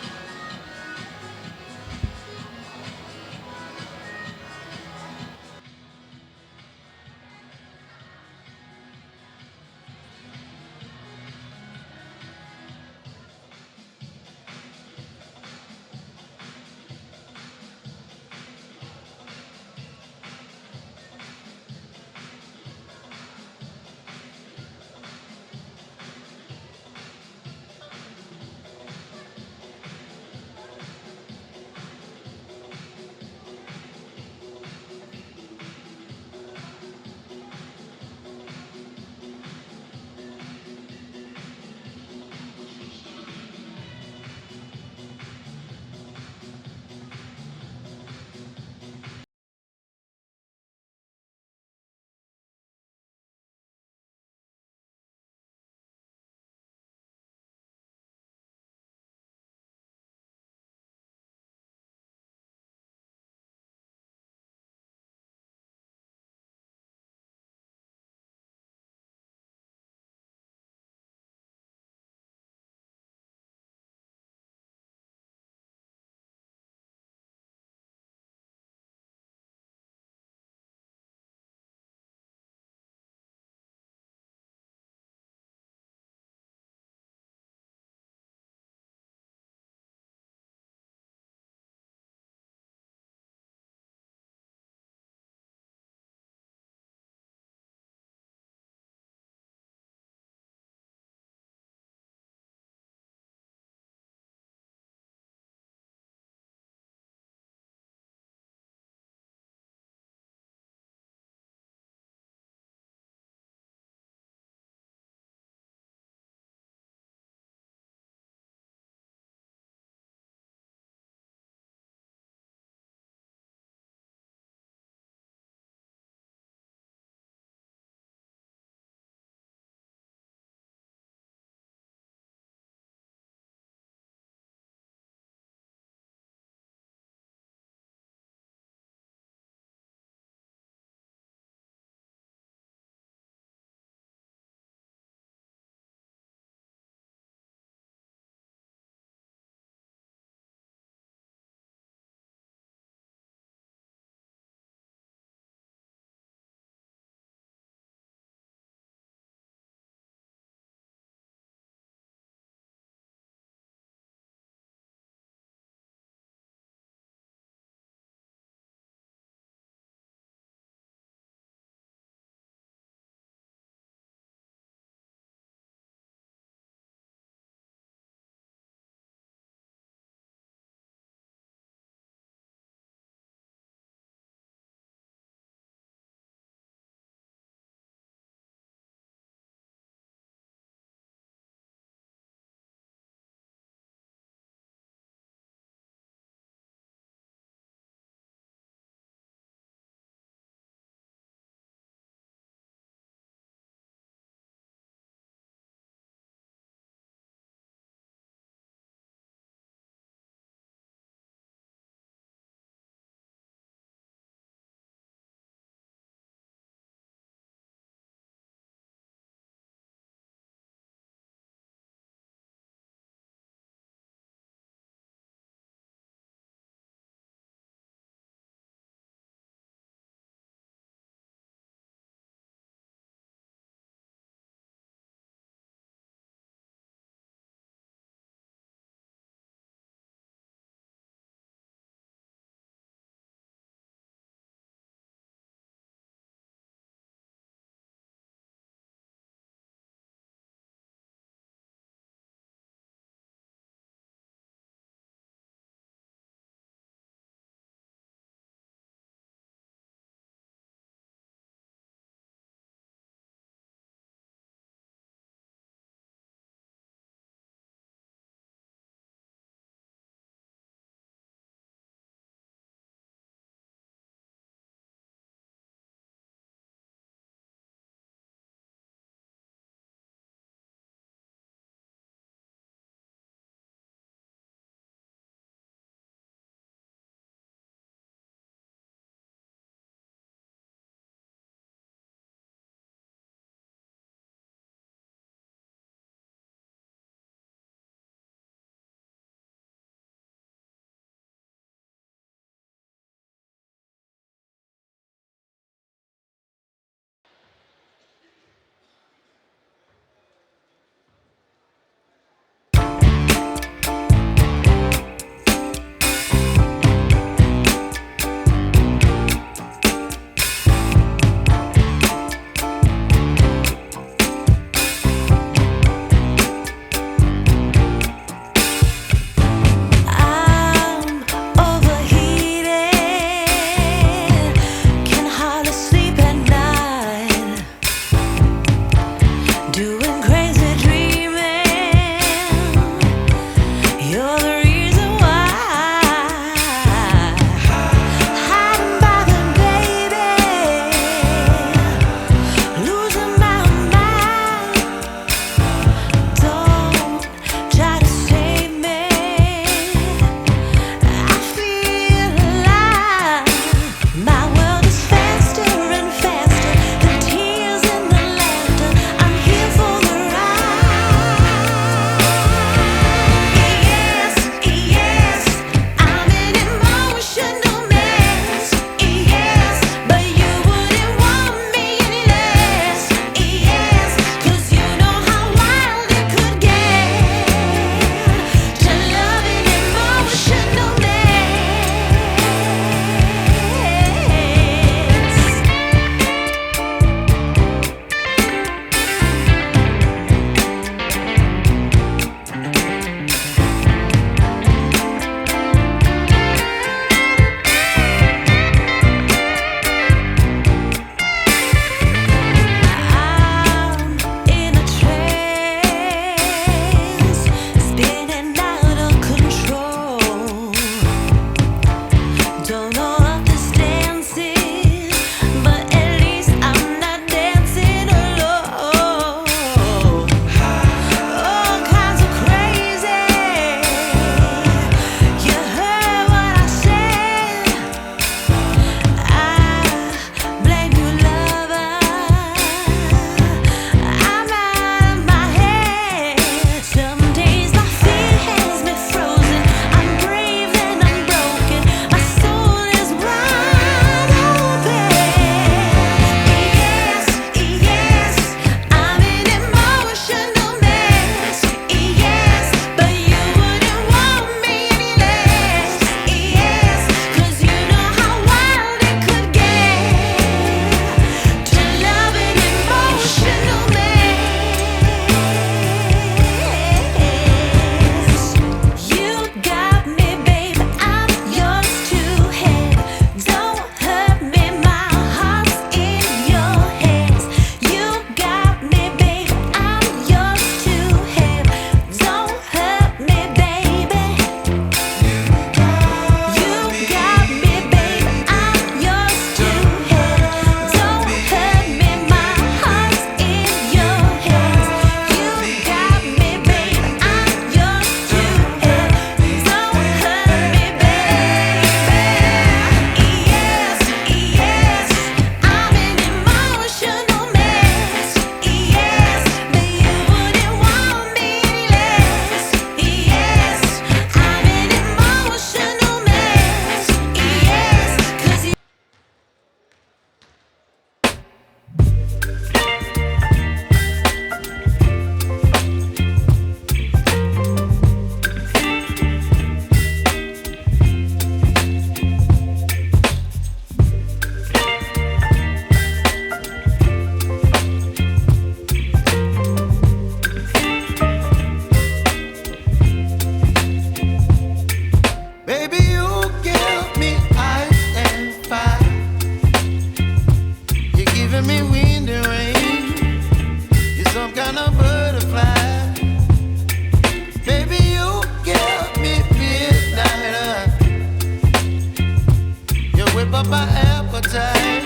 whip up my appetite.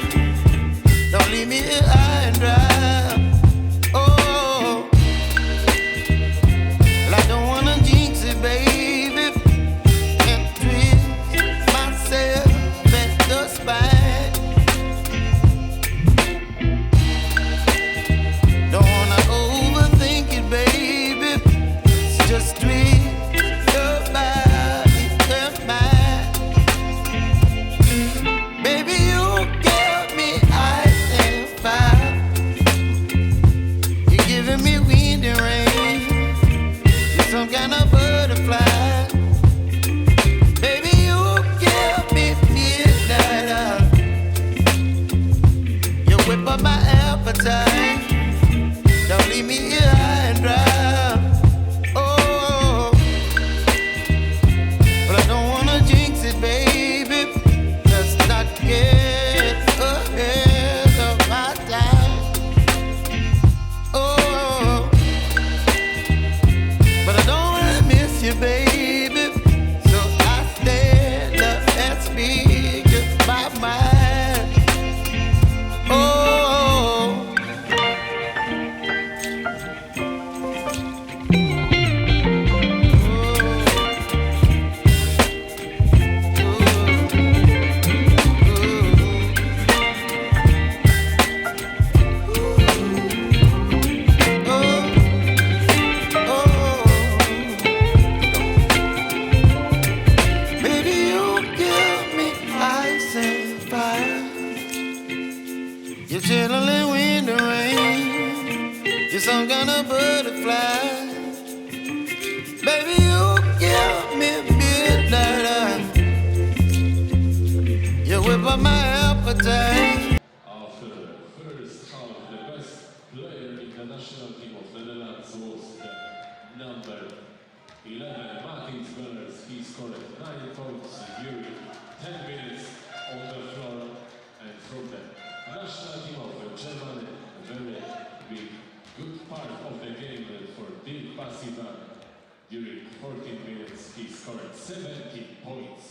Don't leave me here high and dry. Oh, well, I don't wanna jinx it, baby, and twist myself at the spine. Don't wanna overthink it, baby. It's just twist your body and mine. Baby, you give me ice and fire. You're giving me wind and rain. You're some kind of butterfly. Baby, you give me midnight. You whip up my appetite. Don't leave me here high and dry. Oh, but I don't wanna jinx it, baby. Let's not get ahead of my time. Oh, but I don't wanna miss you, baby. So I stand up and speak just my mind. Oh. Baby, you give me ice and fire. You're chilling wind and rain. You're some kind of butterfly. Baby, you give me midnight. You whip up my appetite. After the first half, the best player in the national team of Netherlands was the number 11, Martin Bellers. He scored 9 points during 10 minutes on the floor. And from the national team of Germany, a very big, good part of the game for Dirk Passiva. During 14 minutes, he scored 17 points.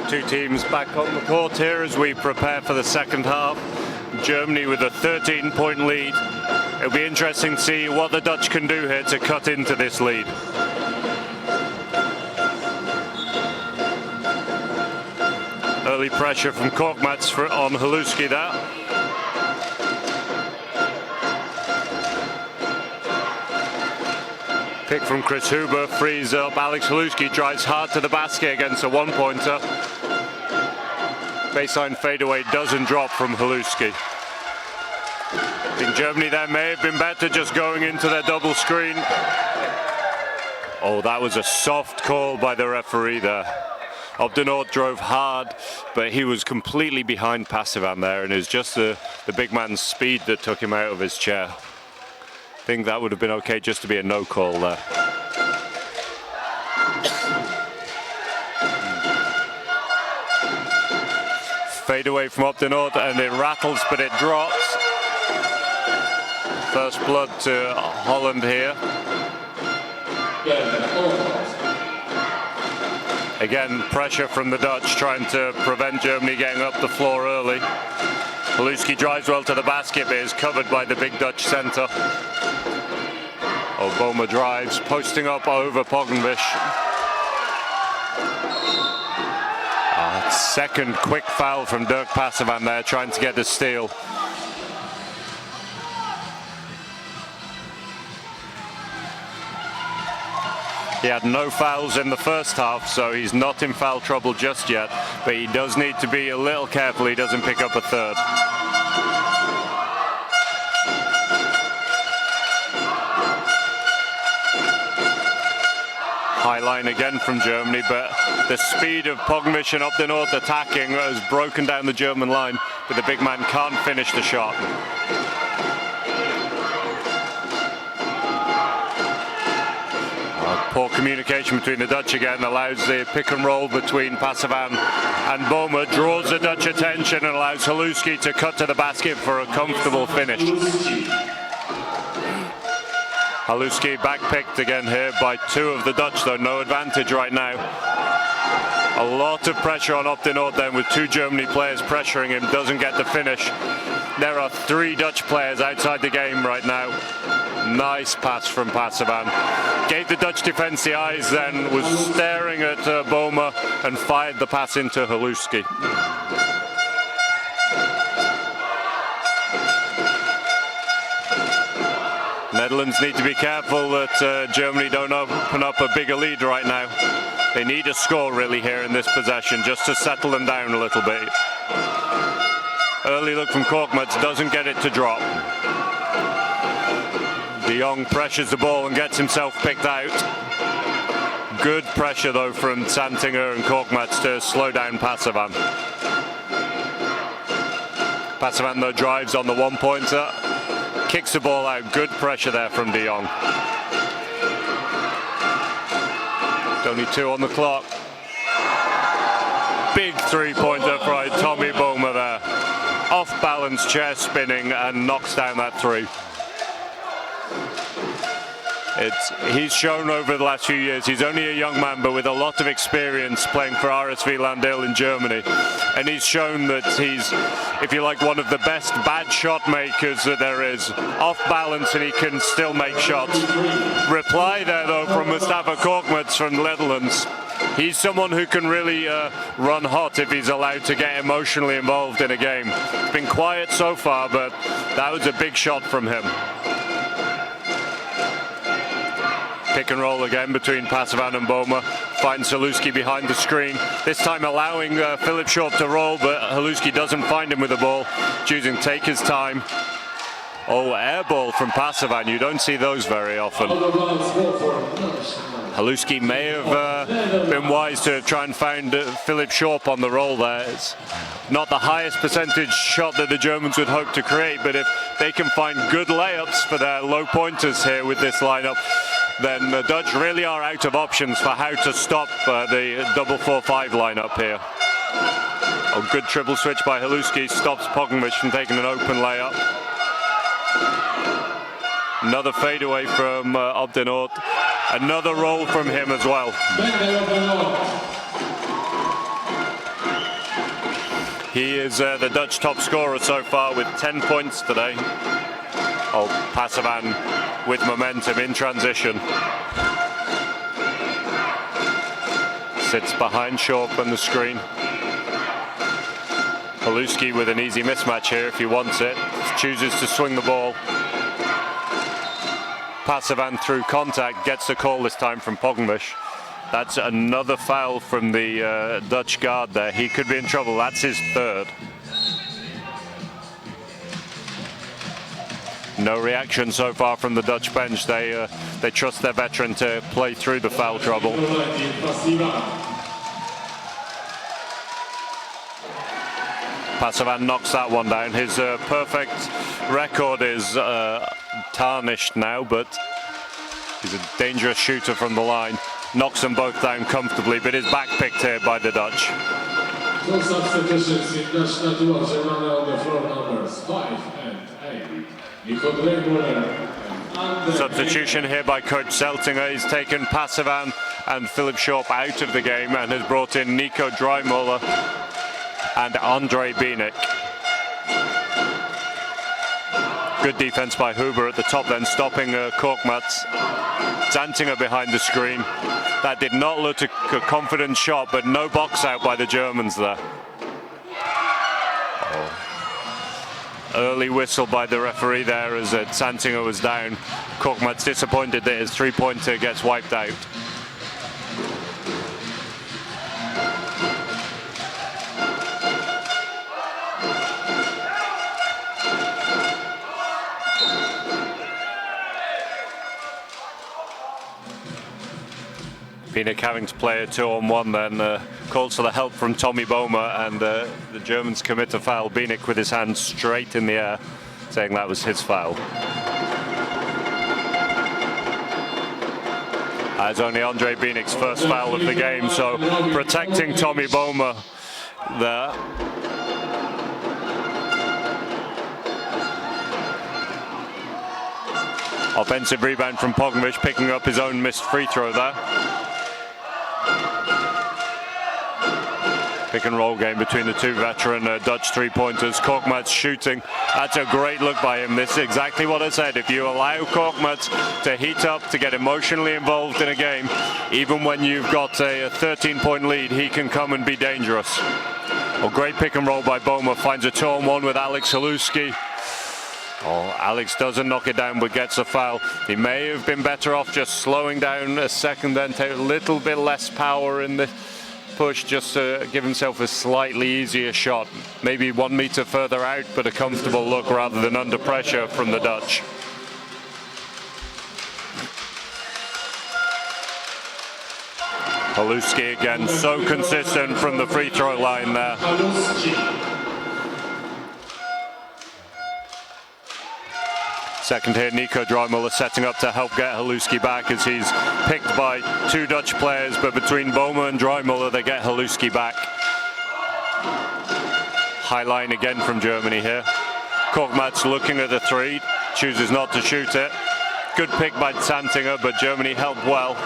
Two teams back on the court here as we prepare for the second half. Germany with a 13-point lead. It'll be interesting to see what the Dutch can do here to cut into this lead. Early pressure from Korkmaz on Haluski there. Pick from Chris Huber, frees up. Alex Haluski drives hard to the basket against a one-pointer. Baseline fadeaway doesn't drop from Haluski. I think Germany there may have been better just going into their double screen. Oh, that was a soft call by the referee there. Obdenort drove hard, but he was completely behind Passivan there, and it was just the big man's speed that took him out of his chair. I think that would have been okay just to be a no call there. Fade away from Obdenort, and it rattles, but it drops. First blood to Holland here. Again, pressure from the Dutch, trying to prevent Germany getting up the floor early. Haluski drives well to the basket, but is covered by the big Dutch center. Boma drives, posting up over Pognvish. Second quick foul from Dirk Passivan there, trying to get the steal. He had no fouls in the first half, so he's not in foul trouble just yet, but he does need to be a little careful he doesn't pick up a third. High line again from Germany, but the speed of Pognvish and Obdenort attacking has broken down the German line, but the big man can't finish the shot. Poor communication between the Dutch again allows the pick and roll between Passivan and Boma, draws the Dutch attention and allows Haluski to cut to the basket for a comfortable finish. Haluski backpicked again here by two of the Dutch, though no advantage right now. A lot of pressure on Obdenort then, with two Germany players pressuring him, doesn't get the finish. There are three Dutch players outside the game right now. Nice pass from Passivan. Gave the Dutch defense the eyes then, was staring at Boma and fired the pass into Haluski. Netherlands need to be careful that Germany don't open up a bigger lead right now. They need a score really here in this possession just to settle them down a little bit. Early look from Korkmaz, doesn't get it to drop. De Jong pressures the ball and gets himself picked out. Good pressure though from Santinger and Korkmaz to slow down Passivan. Passivan though drives on the one-pointer, kicks the ball out. Good pressure there from De Jong. Only 2 on the clock. Big three-pointer by Tommy Boma there. Off balance, chair spinning, and knocks down that three. He's shown over the last few years, he's only a young man, but with a lot of experience playing for RSV Landale in Germany. And he's shown that he's, if you like, one of the best bad shot makers that there is. Off balance, and he can still make shots. Reply there, though, from Mustafa Korkmaz from the Netherlands. He's someone who can really run hot if he's allowed to get emotionally involved in a game. It's been quiet so far, but that was a big shot from him. Pick and roll again between Passivan and Boma. Finds Haluski behind the screen. This time allowing Philip Short to roll, but Haluski doesn't find him with the ball. Choosing to take his time. Oh, air ball from Passivan. You don't see those very often. Haluski may have been wise to try and find Philip Short on the roll there. It's not the highest percentage shot that the Germans would hope to create, but if they can find good layups for their low pointers here with this lineup, then the Dutch really are out of options for how to stop the double 4-5 lineup here. A good triple switch by Haluski stops Pognvish from taking an open layup. Another fadeaway from Obdenort. Another roll from him as well. He is the Dutch top scorer so far with 10 points today. Oh, Passivan with momentum in transition. Sits behind Shorp on the screen. Haluski with an easy mismatch here if he wants it. Chooses to swing the ball. Pasavan through contact, gets the call this time from Pogmish. That's another foul from the Dutch guard there. He could be in trouble. That's his third. No reaction so far from the Dutch bench. They trust their veteran to play through the foul trouble. Pasavan knocks that one down. His perfect record is tarnished now, but he's a dangerous shooter from the line. Knocks them both down comfortably, but is backpicked here by the Dutch. No substitutions in Dutch Natura Germany on the floor, numbers 5 and 8. Substitution here by Coach Seltinger. He's taken Pasavan and Philip Schorp out of the game and has brought in Nico Dreimuller and Andre Bienik. Good defense by Huber at the top then, stopping Korkmaz. Zantinger behind the screen. That did not look a confident shot, but no box out by the Germans there. Early whistle by the referee there as Zantinger was down. Korkmaz disappointed that his three-pointer gets wiped out. Bienik having to play a 2-on-1 then, calls for the help from Tommy Boehmer, and the Germans commit a foul. Bienik with his hand straight in the air, saying that was his foul. It's only Andre Bienik's first foul of the game, so protecting Tommy Boehmer there. Offensive rebound from Pogmish, picking up his own missed free throw there. Pick and roll game between the two veteran Dutch three-pointers. Korkmaz shooting. That's a great look by him. This is exactly what I said. If you allow Korkmaz to heat up, to get emotionally involved in a game, even when you've got a 13-point lead, he can come and be dangerous. A great pick and roll by Boehmer. Finds a 2-on-1 with Alex Haluski. Oh, Alex doesn't knock it down but gets a foul. He may have been better off just slowing down a second, then take a little bit less power in the push just to give himself a slightly easier shot. Maybe 1 meter further out, but a comfortable look rather than under pressure from the Dutch. Haluski again, so consistent from the free throw line there. Second here, Nico Dreimuller setting up to help get Haluski back as he's picked by two Dutch players, but between Boehmer and Dreimuller, they get Haluski back. High line again from Germany here. Korkmaz looking at the three, chooses not to shoot it. Good pick by Zantinger, but Germany helped well.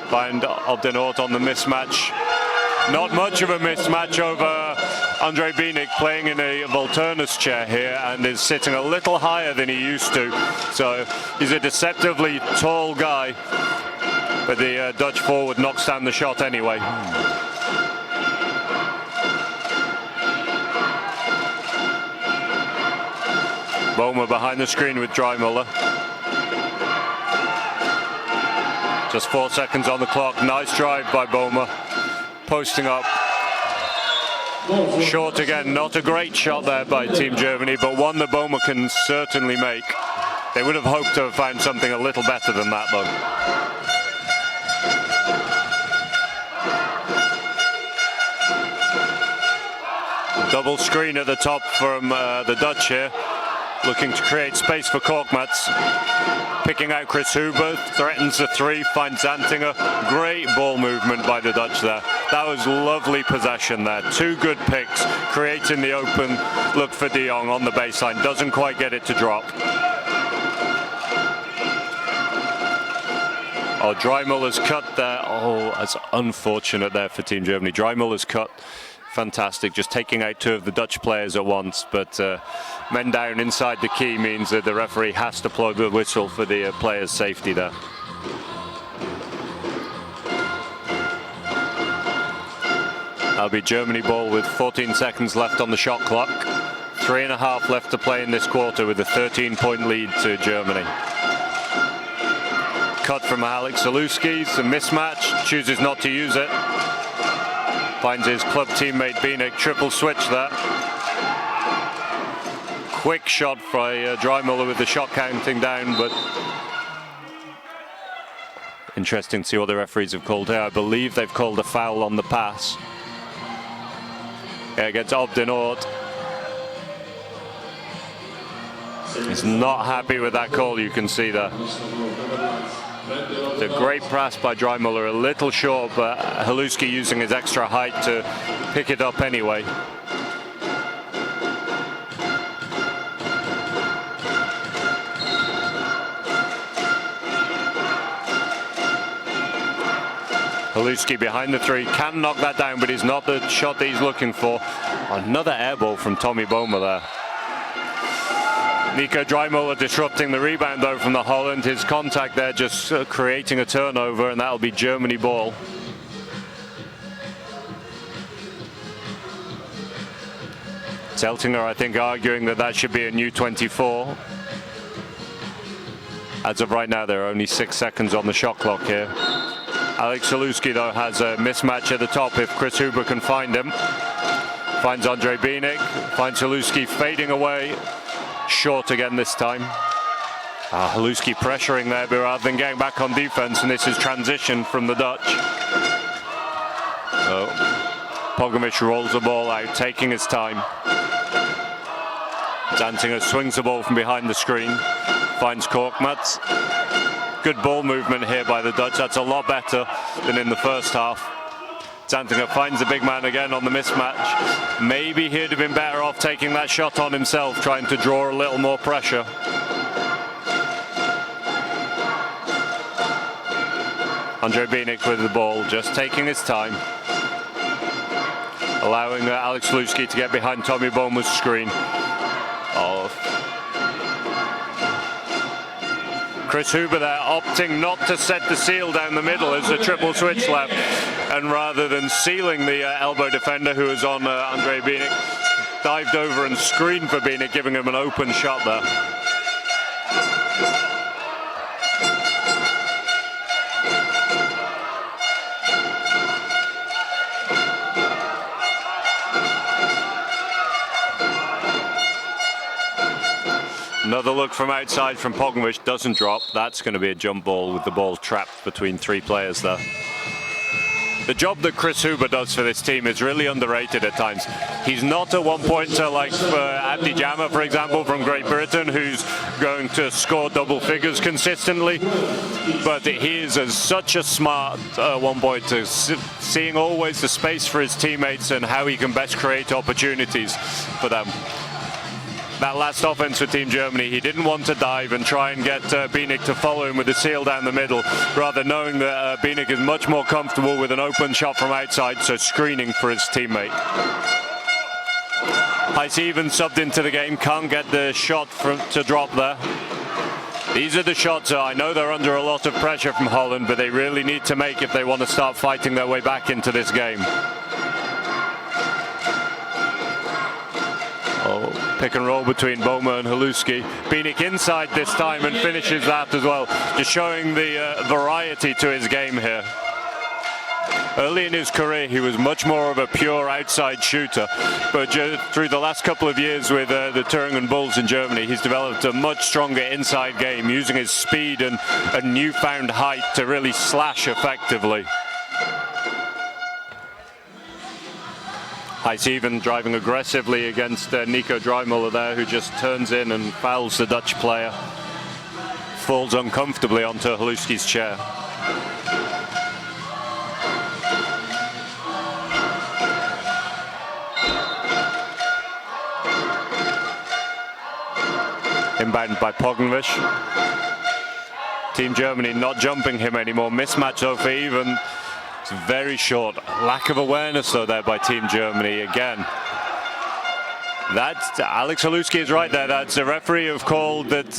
Find Obdenort on the mismatch. Not much of a mismatch over Andre Bienik, playing in a Volturnus chair here and is sitting a little higher than he used to. So he's a deceptively tall guy, but the Dutch forward knocks down the shot anyway. Boehmer behind the screen with Dreimuller. Just 4 seconds on the clock. Nice drive by Boehmer. Posting up. Short again, not a great shot there by Team Germany, but one that Boehmer can certainly make. They would have hoped to have found something a little better than that though. Double screen at the top from the Dutch here, looking to create space for Korkmaz. Picking out Chris Huber, threatens the three, finds Zantinger. Great ball movement by the Dutch there. That was lovely possession there. Two good picks, creating the open look for De Jong on the baseline. Doesn't quite get it to drop. Oh, Dreimuller's cut there. Oh, that's unfortunate there for Team Germany. Dreimuller's cut. Fantastic, just taking out two of the Dutch players at once, but men down inside the key means that the referee has to blow the whistle for the players' safety there. That'll be Germany ball with 14 seconds left on the shot clock. 3.5 left to play in this quarter with a 13-point lead to Germany. Cut from Alex Zaluski, it's a mismatch, chooses not to use it. Finds his club teammate Bienek, triple switch there. Quick shot by Dreimüller with the shot counting down, but interesting to see what the referees have called here. I believe they've called a foul on the pass. Yeah, against Obdenort. He's not happy with that call, you can see there. It's a great pass by Dreimüller, a little short, but Zaluski using his extra height to pick it up anyway. Zaluski behind the three, can knock that down, but it's not the shot that he's looking for. Another air ball from Tommy Boehmer there. Nico Dreimüller disrupting the rebound though from the Holland. His contact there just creating a turnover, and that'll be Germany ball. Zeltinger, I think, arguing that that should be a new 24. As of right now, there are only 6 seconds on the shot clock here. Alex Zaluski, though, has a mismatch at the top if Chris Huber can find him. Finds Andre Bienek, finds Zaluski fading away. Short again this time. Zaluski pressuring there, but rather than getting back on defense, and this is transition from the Dutch. So Pogovic rolls the ball out, taking his time. Dantinger swings the ball from behind the screen, finds Korkmaz. Good ball movement here by the Dutch. That's a lot better than in the first half. Dantinger finds the big man again on the mismatch. Maybe he'd have been better off taking that shot on himself, trying to draw a little more pressure. Andre Bienek with the ball, just taking his time. Allowing Alex Zaluski to get behind Tommy Boehmer's screen. Chris Huber there opting not to set the seal down the middle as the triple switch left, and rather than sealing the elbow defender who was on Andre Bienek, dived over and screened for Bienek, giving him an open shot there. Another look from outside from Pogovic, doesn't drop. That's going to be a jump ball with the ball trapped between 3 players there. The job that Chris Huber does for this team is really underrated at times. He's not a one-pointer like Abdi Jama, for example, from Great Britain, who's going to score double figures consistently. But he is such a smart one-pointer, seeing always the space for his teammates and how he can best create opportunities for them. That last offense for Team Germany, he didn't want to dive and try and get Bienek to follow him with a seal down the middle, rather knowing that Bienek is much more comfortable with an open shot from outside, so screening for his teammate. Heise even subbed into the game, can't get the shot to drop there. These are the shots I know they're under a lot of pressure from Holland, but they really need to make if they want to start fighting their way back into this game. Pick and roll between Boehmer and Zaluski. Bienek inside this time and finishes that as well, just showing the variety to his game here. Early in his career, he was much more of a pure outside shooter, but through the last couple of years with the Thüringen Bulls in Germany, he's developed a much stronger inside game, using his speed and a newfound height to really slash effectively. Heise even driving aggressively against Nico Dreimüller there, who just turns in and fouls the Dutch player. Falls uncomfortably onto Zaluski's chair. Inbound by Pogovic. Team Germany not jumping him anymore. Mismatch over even. It's very short. Lack of awareness though there by Team Germany again. That's Alex Zaluski is right there. That's the referee have called that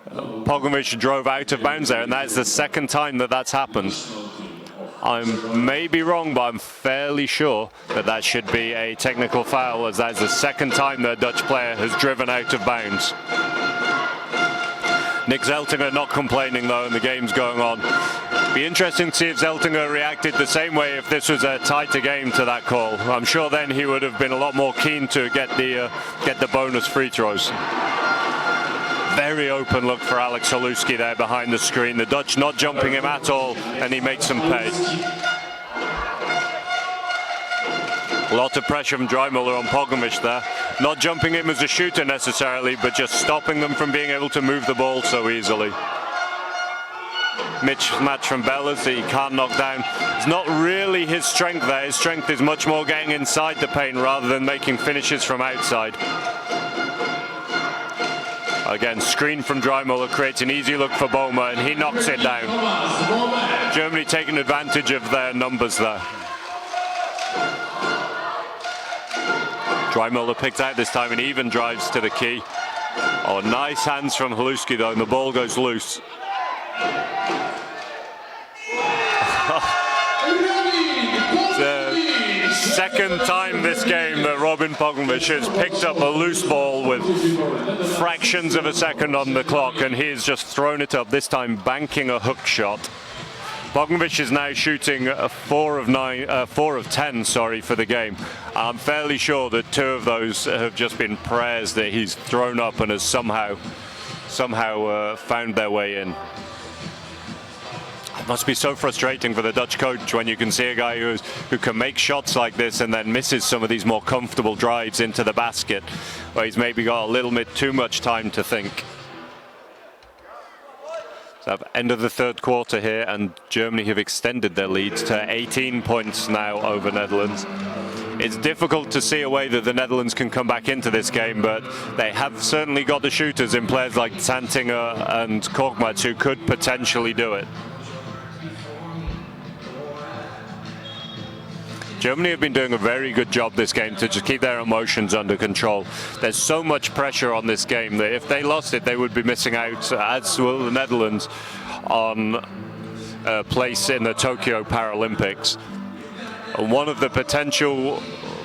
Pogovic drove out of bounds there, and that's the second time that that's happened. I may be wrong, but I'm fairly sure that that should be a technical foul, as that is the second time the Dutch player has driven out of bounds. Nick Zeltinger not complaining though, and the game's going on. Be interesting to see if Zeltinger reacted the same way if this was a tighter game to that call. I'm sure then he would have been a lot more keen to get the bonus free throws. Very open look for Alex Haluski there behind the screen. The Dutch not jumping him at all, and he makes them pay. A lot of pressure from Dreimuller on Pogomich there. Not jumping him as a shooter necessarily, but just stopping them from being able to move the ball so easily. Match from Bellas that he can't knock down. It's not really his strength there. His strength is much more getting inside the paint rather than making finishes from outside. Again, screen from Dreimuller creates an easy look for Boma, and he knocks it down. Germany taking advantage of their numbers there. Dreimuller picked out this time and even drives to the key. Oh, nice hands from Haluski though, and the ball goes loose. The second time this game that Robin Pogomich has picked up a loose ball with fractions of a second on the clock, and he has just thrown it up, this time banking a hook shot. Pogomich is now shooting 4 of 10, for the game. I'm fairly sure that 2 of those have just been prayers that he's thrown up and has somehow found their way in. It must be so frustrating for the Dutch coach when you can see a guy who can make shots like this and then misses some of these more comfortable drives into the basket, where he's maybe got a little bit too much time to think. So end of the third quarter here, and Germany have extended their leads to 18 points now over Netherlands. It's difficult to see a way that the Netherlands can come back into this game, but they have certainly got the shooters in players like Zantinger and Korkmaz who could potentially do it. Germany have been doing a very good job this game to just keep their emotions under control. There's so much pressure on this game that if they lost it, they would be missing out, as will the Netherlands, on a place in the Tokyo Paralympics. One of the potential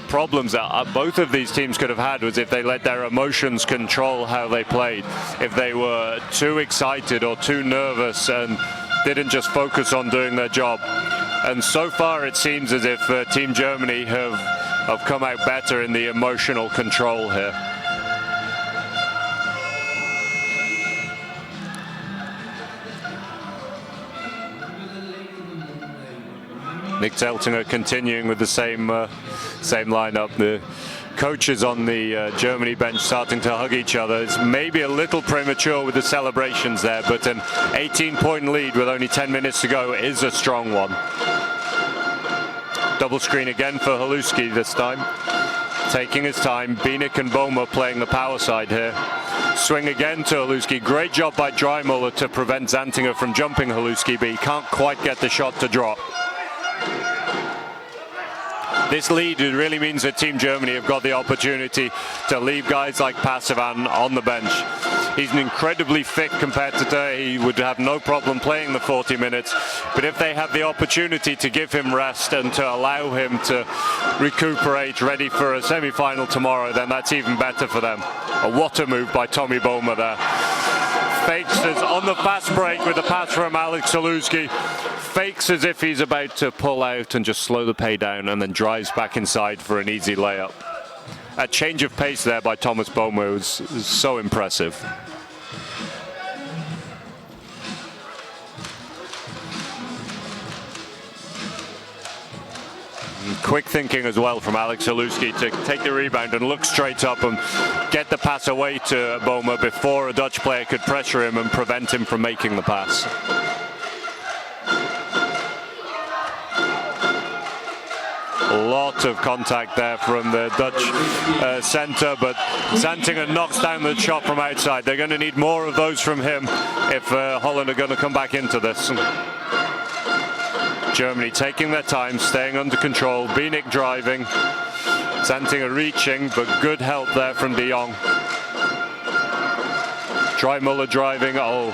problems that both of these teams could have had was if they let their emotions control how they played. If they were too excited or too nervous and didn't just focus on doing their job. And so far it seems as if Team Germany have come out better in the emotional control here. Nick Zeltinger continuing with the same lineup. The coaches on the Germany bench starting to hug each other. It's maybe a little premature with the celebrations there, but an 18-point lead with only 10 minutes to go is a strong one. Double screen again for Haluski this time. Taking his time, Bienek and Boma playing the power side here. Swing again to Haluski. Great job by Dreimuller to prevent Zantinger from jumping Haluski, but he can't quite get the shot to drop. This lead really means that Team Germany have got the opportunity to leave guys like Pasavan on the bench. He's an incredibly fit competitor. He would have no problem playing the 40 minutes. But if they have the opportunity to give him rest and to allow him to recuperate, ready for a semi-final tomorrow, then that's even better for them. A water move by Tommy Boma there. Fakes as on the fast break with the pass from Alex Haluski. Fakes as if he's about to pull out and just slow the pay down, and then drives back inside for an easy layup. A change of pace there by Thomas Boma was so impressive. Quick thinking as well from Alex Haluski to take the rebound and look straight up and get the pass away to Boma before a Dutch player could pressure him and prevent him from making the pass. A lot of contact there from the Dutch centre, but Zantinger knocks down the shot from outside. They're going to need more of those from him if Holland are going to come back into this. Germany taking their time, staying under control. Bienek driving. Zantinger reaching, but good help there from De Jong. Dreimuller driving. Oh,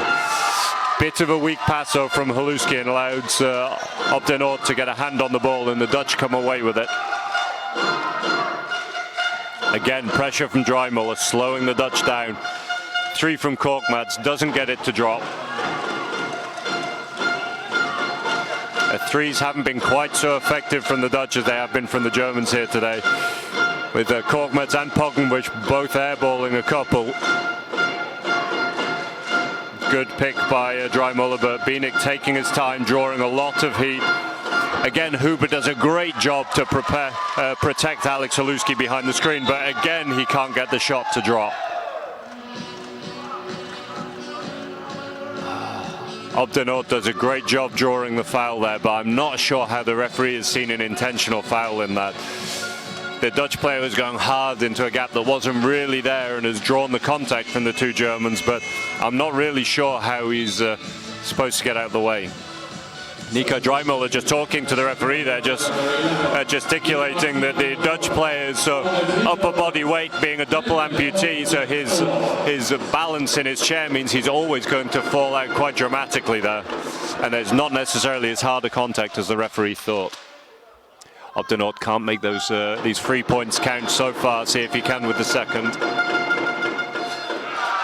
Bit of a weak pass though from Haluski and allows Op de Noord to get a hand on the ball, and the Dutch come away with it. Again, pressure from Draaimoeller, slowing the Dutch down. 3 from Korkmaz, doesn't get it to drop. Threes haven't been quite so effective from the Dutch as they have been from the Germans here today, with Korkmaz and Pognwich both airballing a couple. Good pick by Draaimoeller, but Bienik taking his time, drawing a lot of heat. Again, Huber does a great job to protect Alex Haluski behind the screen, but again, he can't get the shot to drop. Op de Noord does a great job drawing the foul there, but I'm not sure how the referee has seen an intentional foul in that. The Dutch player was going hard into a gap that wasn't really there and has drawn the contact from the two Germans, but I'm not really sure how he's supposed to get out of the way. Nico Draaimoeller just talking to the referee there, just gesticulating that the Dutch player's upper body weight being a double amputee, so his balance in his chair means he's always going to fall out quite dramatically there. And there's not necessarily as hard a contact as the referee thought. Op de Noord can't make these 3 points count so far. See if he can with the second.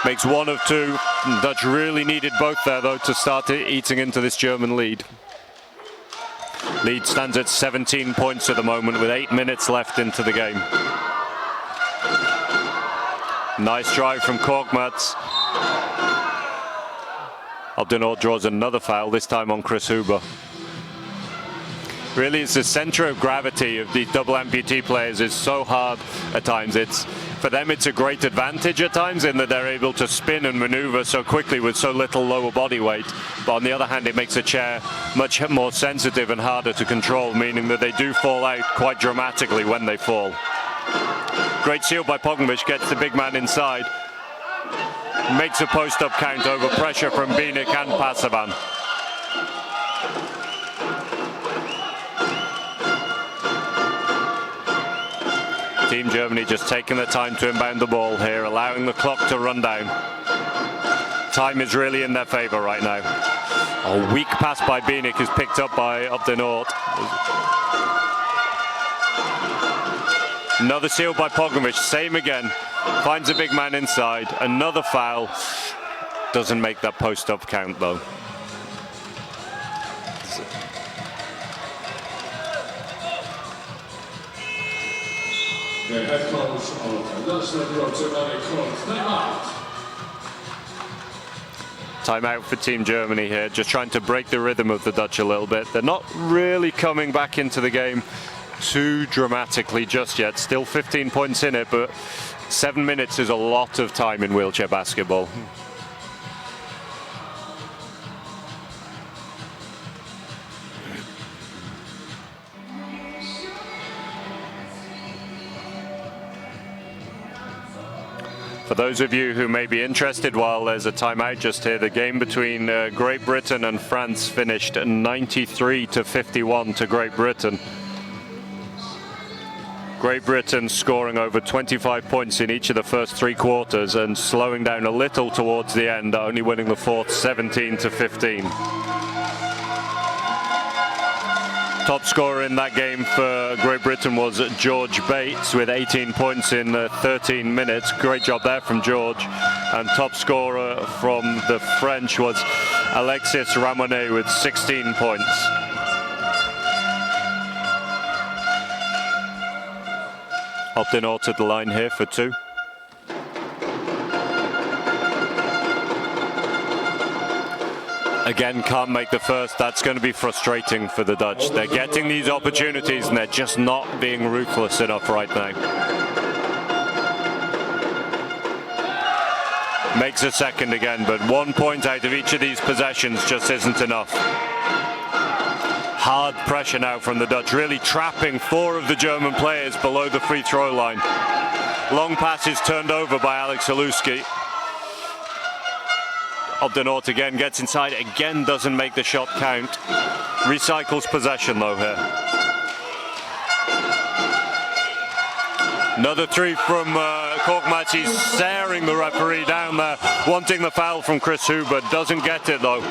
Makes 1 of 2. Dutch really needed both there though to start eating into this German lead. Lead stands at 17 points at the moment with 8 minutes left into the game. Nice drive from Korkmaz. Op de Noord draws another foul, this time on Chris Huber. Really, it's the center of gravity of these double amputee players is so hard at times. For them, it's a great advantage at times in that they're able to spin and maneuver so quickly with so little lower body weight. But on the other hand, it makes the chair much more sensitive and harder to control, meaning that they do fall out quite dramatically when they fall. Great seal by Pognwich, gets the big man inside. Makes a post-up count over pressure from Bienik and Pasavan. Team Germany just taking the time to inbound the ball here, allowing the clock to run down. Time is really in their favor right now. A weak pass by Bienik is picked up by Op de Noord. Another seal by Pognwich, same again. Finds a big man inside, another foul. Doesn't make that post-up count though. The head coach of the national team, Germany, calls timeout. Timeout for Team Germany here, just trying to break the rhythm of the Dutch a little bit. They're not really coming back into the game too dramatically just yet. Still 15 points in it, but 7 minutes is a lot of time in wheelchair basketball. For those of you who may be interested, while there's a timeout just here, the game between Great Britain and France finished 93-51 to Great Britain. Great Britain scoring over 25 points in each of the first 3 quarters and slowing down a little towards the end, only winning the fourth 17-15. Top scorer in that game for Great Britain was George Bates with 18 points in 13 minutes. Great job there from George. And top scorer from the French was Alexis Ramonet with 16 points. Op de Noord to the line here for 2. Again, can't make the first. That's going to be frustrating for the Dutch. They're getting these opportunities and they're just not being ruthless enough right now. Makes a second again, but 1 point out of each of these possessions just isn't enough. Hard pressure now from the Dutch, really trapping 4 of the German players below the free throw line. Long passes turned over by Alex Haluski. Op de Noord again gets inside, again doesn't make the shot count. Recycles possession though here. Another 3 from Korkmaz. He's staring the referee down there, wanting the foul from Chris Huber. Doesn't get it though.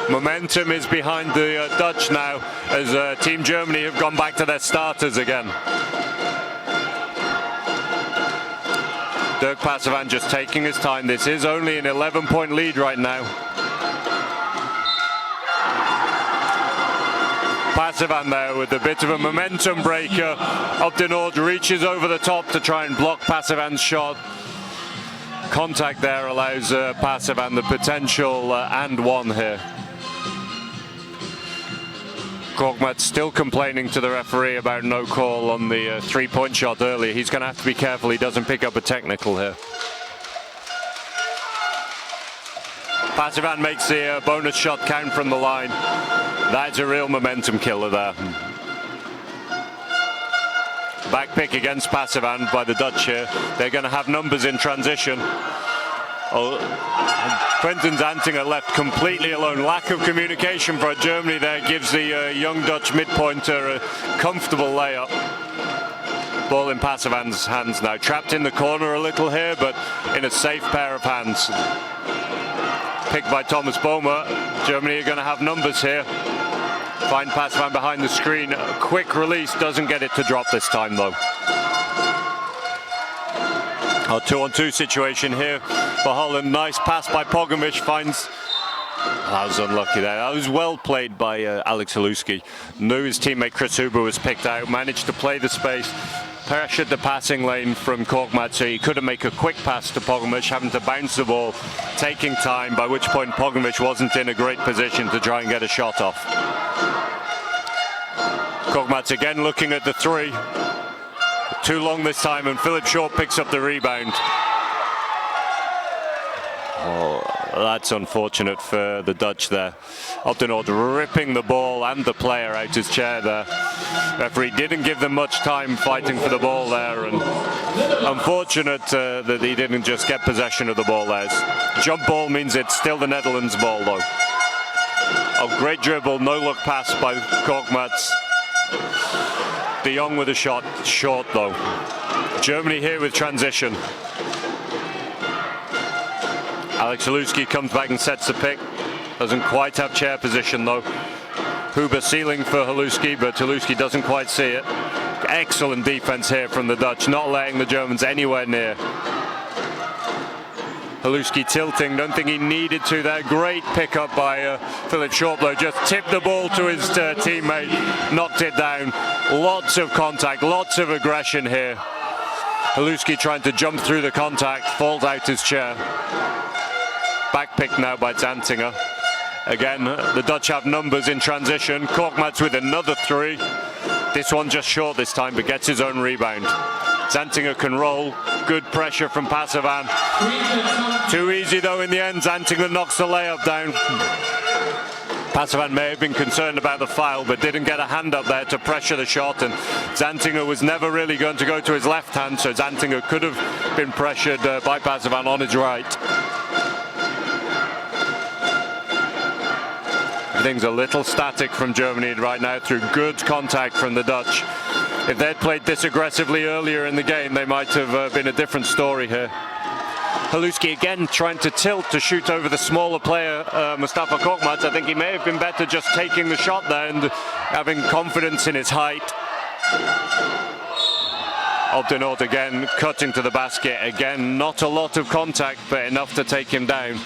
Momentum is behind the Dutch now, as Team Germany have gone back to their starters again. Dirk Pasevan just taking his time. This is only an 11-point lead right now. Pasevan there with a bit of a momentum breaker. Op de Noord reaches over the top to try and block Pasevan's shot. Contact there allows Pasevan the potential and one here. Korkmaz still complaining to the referee about no call on the three-point shot earlier. He's going to have to be careful he doesn't pick up a technical here. Pasevan makes the bonus shot count from the line. That's a real momentum killer there. Back pick against Pasevan by the Dutch here. They're going to have numbers in transition. Oh, Quentin Zantinger left completely alone. Lack of communication for Germany there gives the young Dutch mid-pointer a comfortable layup. Ball in Pasevan's hands now. Trapped in the corner a little here, but in a safe pair of hands. Picked by Thomas Boehmer. Germany are going to have numbers here. Find Pasevan behind the screen. A quick release, doesn't get it to drop this time though. A 2-on-2 situation here for Holland. Nice pass by Pogovic, finds... That was unlucky there. That was well played by Alex Haluski. Knew his teammate Chris Huber was picked out, managed to play the space, pressured the passing lane from Korkmaz, so he couldn't make a quick pass to Pogovic, having to bounce the ball, taking time, by which point Pogovic wasn't in a great position to try and get a shot off. Korkmaz again looking at the three. Too long this time, and Philip Short picks up the rebound. Oh, that's unfortunate for the Dutch there. Op de Noord ripping the ball and the player out his chair there. Referee didn't give them much time fighting for the ball there, and unfortunate that he didn't just get possession of the ball there. Jump ball means it's still the Netherlands ball though. A great dribble, no look pass by Korkmaz. De Jong with a shot, short though. Germany here with transition. Alex Haluski comes back and sets the pick. Doesn't quite have chair position though. Huber ceiling for Haluski, but Haluski doesn't quite see it. Excellent defense here from the Dutch, not letting the Germans anywhere near. Haluski tilting, don't think he needed to there. Great pickup by Philip Short though, just tipped the ball to his teammate, knocked it down. Lots of contact, lots of aggression here. Haluski trying to jump through the contact, falls out his chair. Back pick now by Zantinger. Again, the Dutch have numbers in transition. Korkmaz with another three. This one just short this time, but gets his own rebound. Zantinger can roll. Good pressure from Pasevan. Too easy though in the end. Zantinger knocks the layup down. Pasevan may have been concerned about the foul, but didn't get a hand up there to pressure the shot, and Zantinger was never really going to go to his left hand, so Zantinger could have been pressured by Pasevan on his right. Everything's a little static from Germany right now through good contact from the Dutch. If they'd played this aggressively earlier in the game, they might have been a different story here. Haluski again trying to tilt to shoot over the smaller player, Mustafa Korkmaz. I think he may have been better just taking the shot there and having confidence in his height. Op de Noord again cutting to the basket. Again, not a lot of contact, but enough to take him down.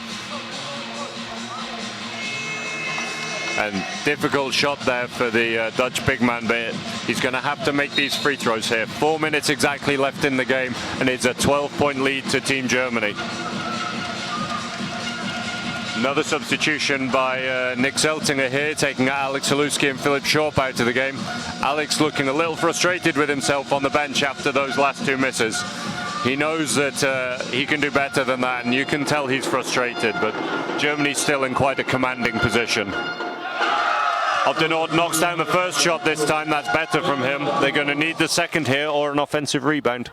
And difficult shot there for the Dutch big man, but he's going to have to make these free throws here. 4 minutes exactly left in the game, and it's a 12-point lead to Team Germany. Another substitution by Nick Zeltinger here, taking Alex Haluski and Philip Short out of the game. Alex looking a little frustrated with himself on the bench after those last two misses. He knows that he can do better than that, and you can tell he's frustrated, but Germany's still in quite a commanding position. Op de Noord knocks down the first shot this time. That's better from him. They're going to need the second here or an offensive rebound.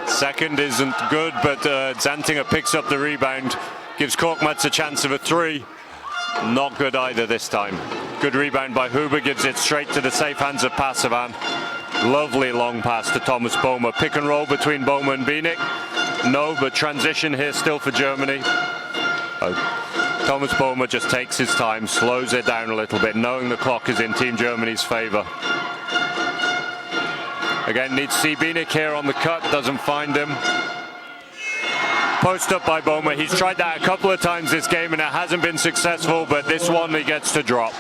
Second isn't good, but Zantinger picks up the rebound. Gives Korkmaz a chance of a three. Not good either this time. Good rebound by Huber. Gives it straight to the safe hands of Pasevan. Lovely long pass to Thomas Boehmer. Pick and roll between Boehmer and Bienik. No, but transition here still for Germany. Thomas Boehmer just takes his time, slows it down a little bit, knowing the clock is in Team Germany's favor. Again, needs Siebenik here on the cut, doesn't find him. Post up by Boehmer. He's tried that a couple of times this game and it hasn't been successful, but this one he gets to drop.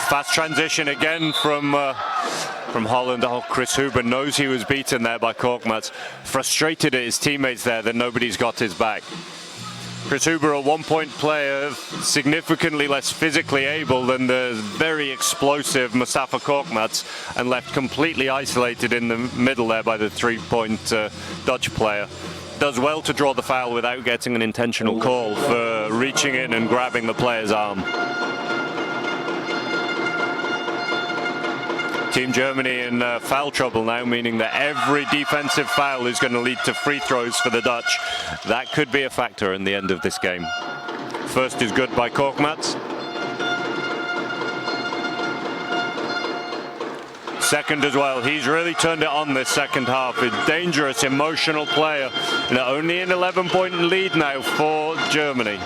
Fast transition again from Holland. Oh, Chris Huber knows he was beaten there by Korkmaz. Frustrated at his teammates there that nobody's got his back. Chris Huber, a one-point player, significantly less physically able than the very explosive Mustafa Korkmaz, and left completely isolated in the middle there by the three-point Dutch player. Does well to draw the foul without getting an intentional call for reaching in and grabbing the player's arm. Team Germany in foul trouble now, meaning that every defensive foul is going to lead to free throws for the Dutch. That could be a factor in the end of this game. First is good by Korkmaz. Second as well. He's really turned it on this second half. A dangerous, emotional player. And only an 11-point lead now for Germany.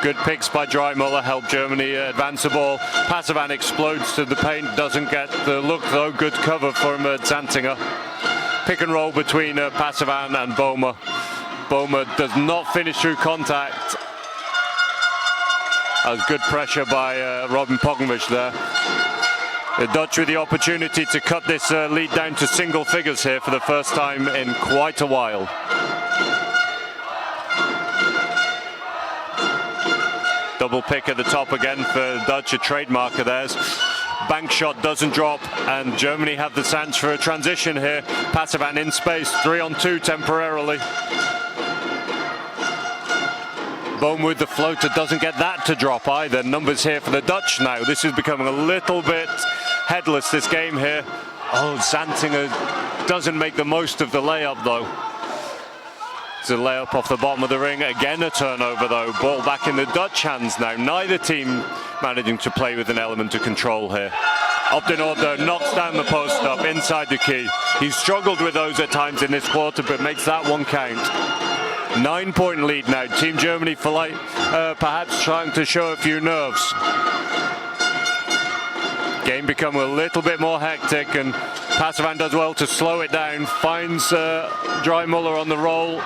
Good picks by Dreimuller, help Germany advance the ball. Pasavan explodes to the paint, doesn't get the look though. Good cover from Zantinger. Pick and roll between Pasavan and Boehmer. Boehmer does not finish through contact. That was good pressure by Robin Pogovic there. The Dutch with the opportunity to cut this lead down to single figures here for the first time in quite a while. Double pick at the top again for Dutch, a trademark of theirs. Bank shot doesn't drop, and Germany have the chance for a transition here. Pasavan in space, 3-on-2 temporarily. Boehmer with the floater doesn't get that to drop either. Numbers here for the Dutch now. This is becoming a little bit headless, this game here. Oh, Zantinger doesn't make the most of the layup though. It's a layup off the bottom of the ring. Again a turnover though. Ball back in the Dutch hands now. Neither team managing to play with an element of control here. Opdenord knocks down the post up inside the key. He's struggled with those at times in this quarter, but makes that one count. 9-point lead now. Team Germany for perhaps trying to show a few nerves. Game become a little bit more hectic, and Pasavan does well to slow it down. Finds Dreimuller on the roll.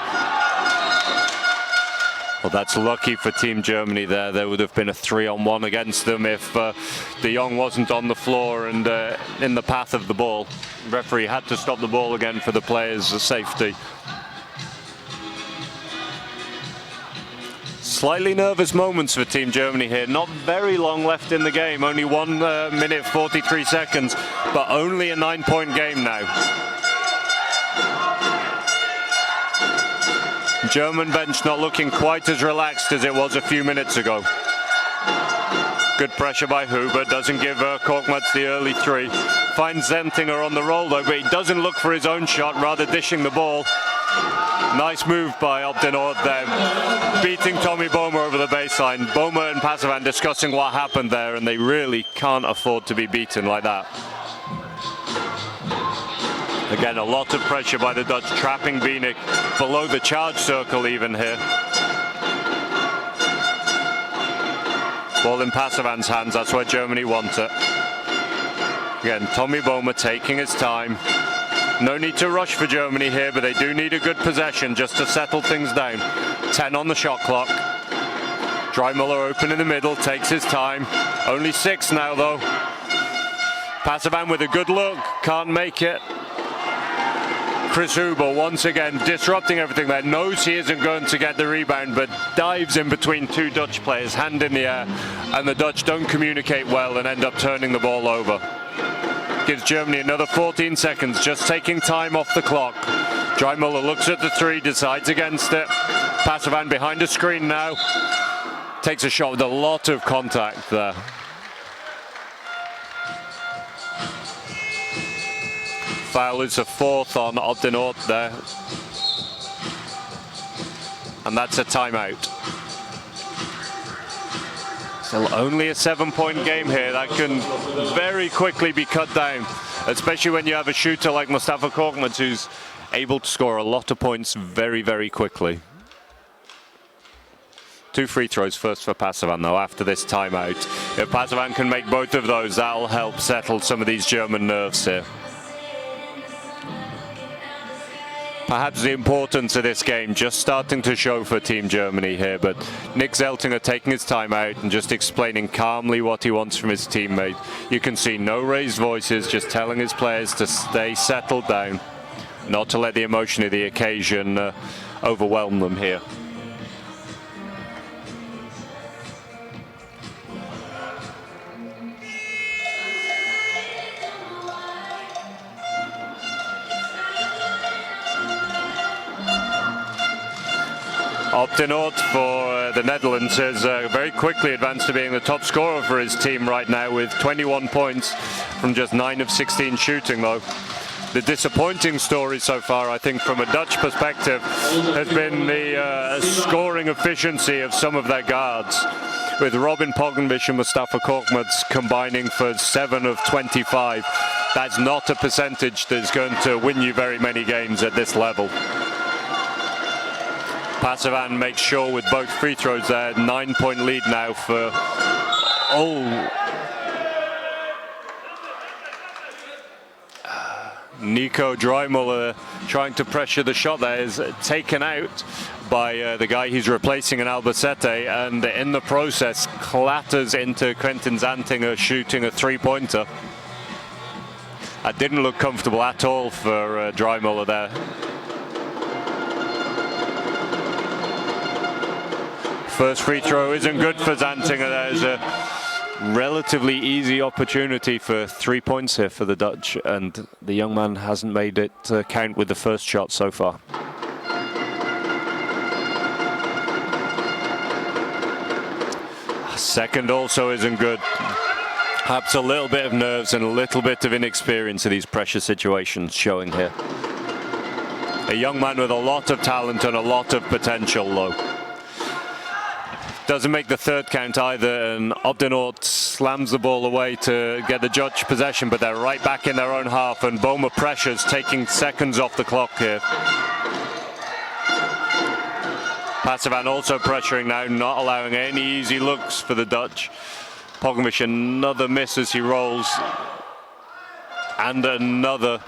Well, that's lucky for Team Germany there. There would have been a 3-on-1 against them if De Jong wasn't on the floor and in the path of the ball. The referee had to stop the ball again for the players' safety. Slightly nervous moments for Team Germany here. Not very long left in the game. Only 1 minute 43 seconds, but only a 9-point game now. German bench not looking quite as relaxed as it was a few minutes ago. Good pressure by Huber. Doesn't give Korkmaz the early three. Finds Zantinger on the roll though, but he doesn't look for his own shot, rather dishing the ball. Nice move by Opdenord there, beating Tommy Boehmer over the baseline. Boehmer and Pasavan discussing what happened there, and they really can't afford to be beaten like that. Again, a lot of pressure by the Dutch, trapping Bienik below the charge circle even here. Ball in Pasavan's hands, that's where Germany want it. Again, Tommy Boehmer taking his time. No need to rush for Germany here, but they do need a good possession just to settle things down. 10 on the shot clock. Dreimuller open in the middle, takes his time. Only 6 now though. Pasavan with a good look, can't make it. Chris Huber once again disrupting everything there. Knows he isn't going to get the rebound, but dives in between 2 Dutch players, hand in the air, and the Dutch don't communicate well and end up turning the ball over. Gives Germany another 14 seconds, just taking time off the clock. Dreimuller looks at the 3, decides against it. Pasavan behind a screen now. Takes a shot with a lot of contact there. Foul is a 4th on Opdenord there. And that's a timeout. Still only a 7-point game here. That can very quickly be cut down, especially when you have a shooter like Mustafa Korkmaz who's able to score a lot of points very, very quickly. 2 free throws first for Pasavan, though, after this timeout. If Pasavan can make both of those, that'll help settle some of these German nerves here. Perhaps the importance of this game just starting to show for Team Germany here, but Nick Zeltinger taking his time out and just explaining calmly what he wants from his teammate. You can see no raised voices, just telling his players to stay settled down, not to let the emotion of the occasion overwhelm them here. Optinoort for the Netherlands has very quickly advanced to being the top scorer for his team right now with 21 points from just 9 of 16 shooting, though. The disappointing story so far, I think, from a Dutch perspective, has been the scoring efficiency of some of their guards, with Robin Pogenbisch and Mustafa Korkmaz combining for 7 of 25. That's not a percentage that's going to win you very many games at this level. Pasavan makes sure with both free throws there, 9-point lead now for, Nico Dreimuller trying to pressure the shot there is taken out by the guy he's replacing in Albacete, and in the process clatters into Quentin Zantinger shooting a 3-pointer. That didn't look comfortable at all for Dreimuller there. First free throw isn't good for Zantinger. There's a relatively easy opportunity for 3 points here for the Dutch, and the young man hasn't made it count with the first shot so far. Second also isn't good. Perhaps a little bit of nerves and a little bit of inexperience in these pressure situations showing here. A young man with a lot of talent and a lot of potential, though. Doesn't make the third count either, and Optinoort slams the ball away to get the Dutch possession, but they're right back in their own half, and Boma pressures, taking seconds off the clock here. Pasavan also pressuring now, not allowing any easy looks for the Dutch. Pogenbisch another miss as he rolls, and another.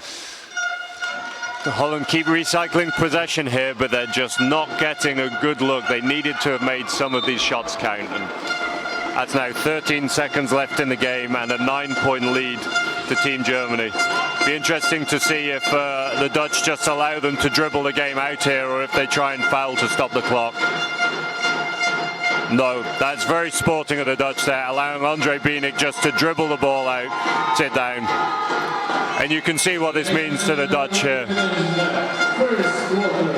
Holland keep recycling possession here, but they're just not getting a good look. They needed to have made some of these shots count. And that's now 13 seconds left in the game and a 9-point lead to Team Germany. Be interesting to see if the Dutch just allow them to dribble the game out here, or if they try and foul to stop the clock. No, that's very sporting of the Dutch there, allowing Andre Bienik just to dribble the ball out, sit down. And you can see what this means to the Dutch here.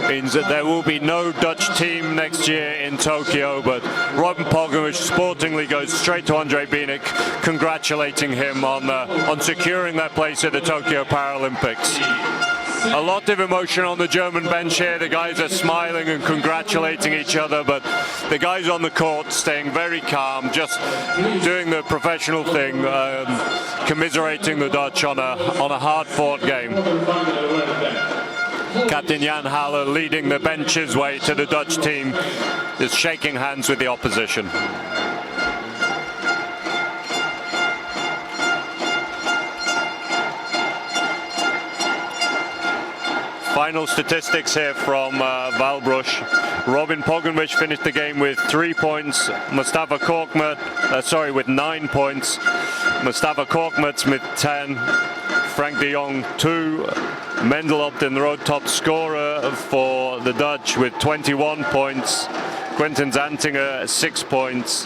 It means that there will be no Dutch team next year in Tokyo, but Robin Pogenbisch sportingly goes straight to Andre Bienik, congratulating him on securing that place at the Tokyo Paralympics. A lot of emotion on the German bench here. The guys are smiling and congratulating each other, but the guys on the court staying very calm, just doing the professional thing, commiserating the Dutch on a hard-fought game. Captain Jan Haller leading the bench's way to the Dutch team, just shaking hands with the opposition. Final statistics here from Wałbrzych. Robin Pogenbisch finished the game with 3 points. Mustafa Korkmaz, with 9 points. Mustafa Korkmaz with 10. Frank de Jong 2. Mendel op den Rood top scorer for the Dutch with 21 points. Quentin Zantinger 6 points.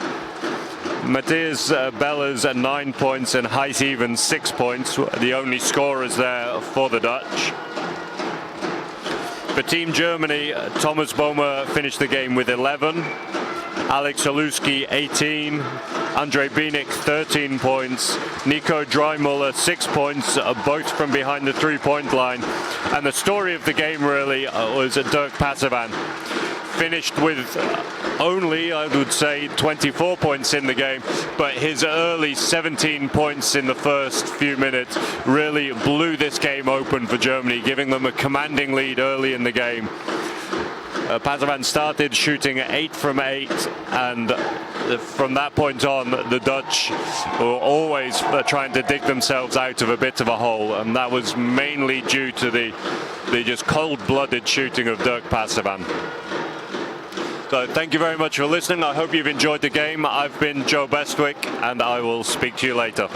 Matthias Bellers at 9 points, and Heis Evans 6 points, the only scorers there for the Dutch. For Team Germany, Thomas Boma finished the game with 11, Alex Oluski 18, Andre Bienik 13 points, Nico Dreimuller 6 points, both from behind the 3-point line. And the story of the game really was Dirk Pasavan. finished with only, I would say, 24 points in the game, but his early 17 points in the first few minutes really blew this game open for Germany, giving them a commanding lead early in the game. Pasovan started shooting 8 from 8, and from that point on, the Dutch were always trying to dig themselves out of a bit of a hole, and that was mainly due to the just cold-blooded shooting of Dirk Pasovan. So thank you very much for listening. I hope you've enjoyed the game. I've been Joe Bestwick, and I will speak to you later.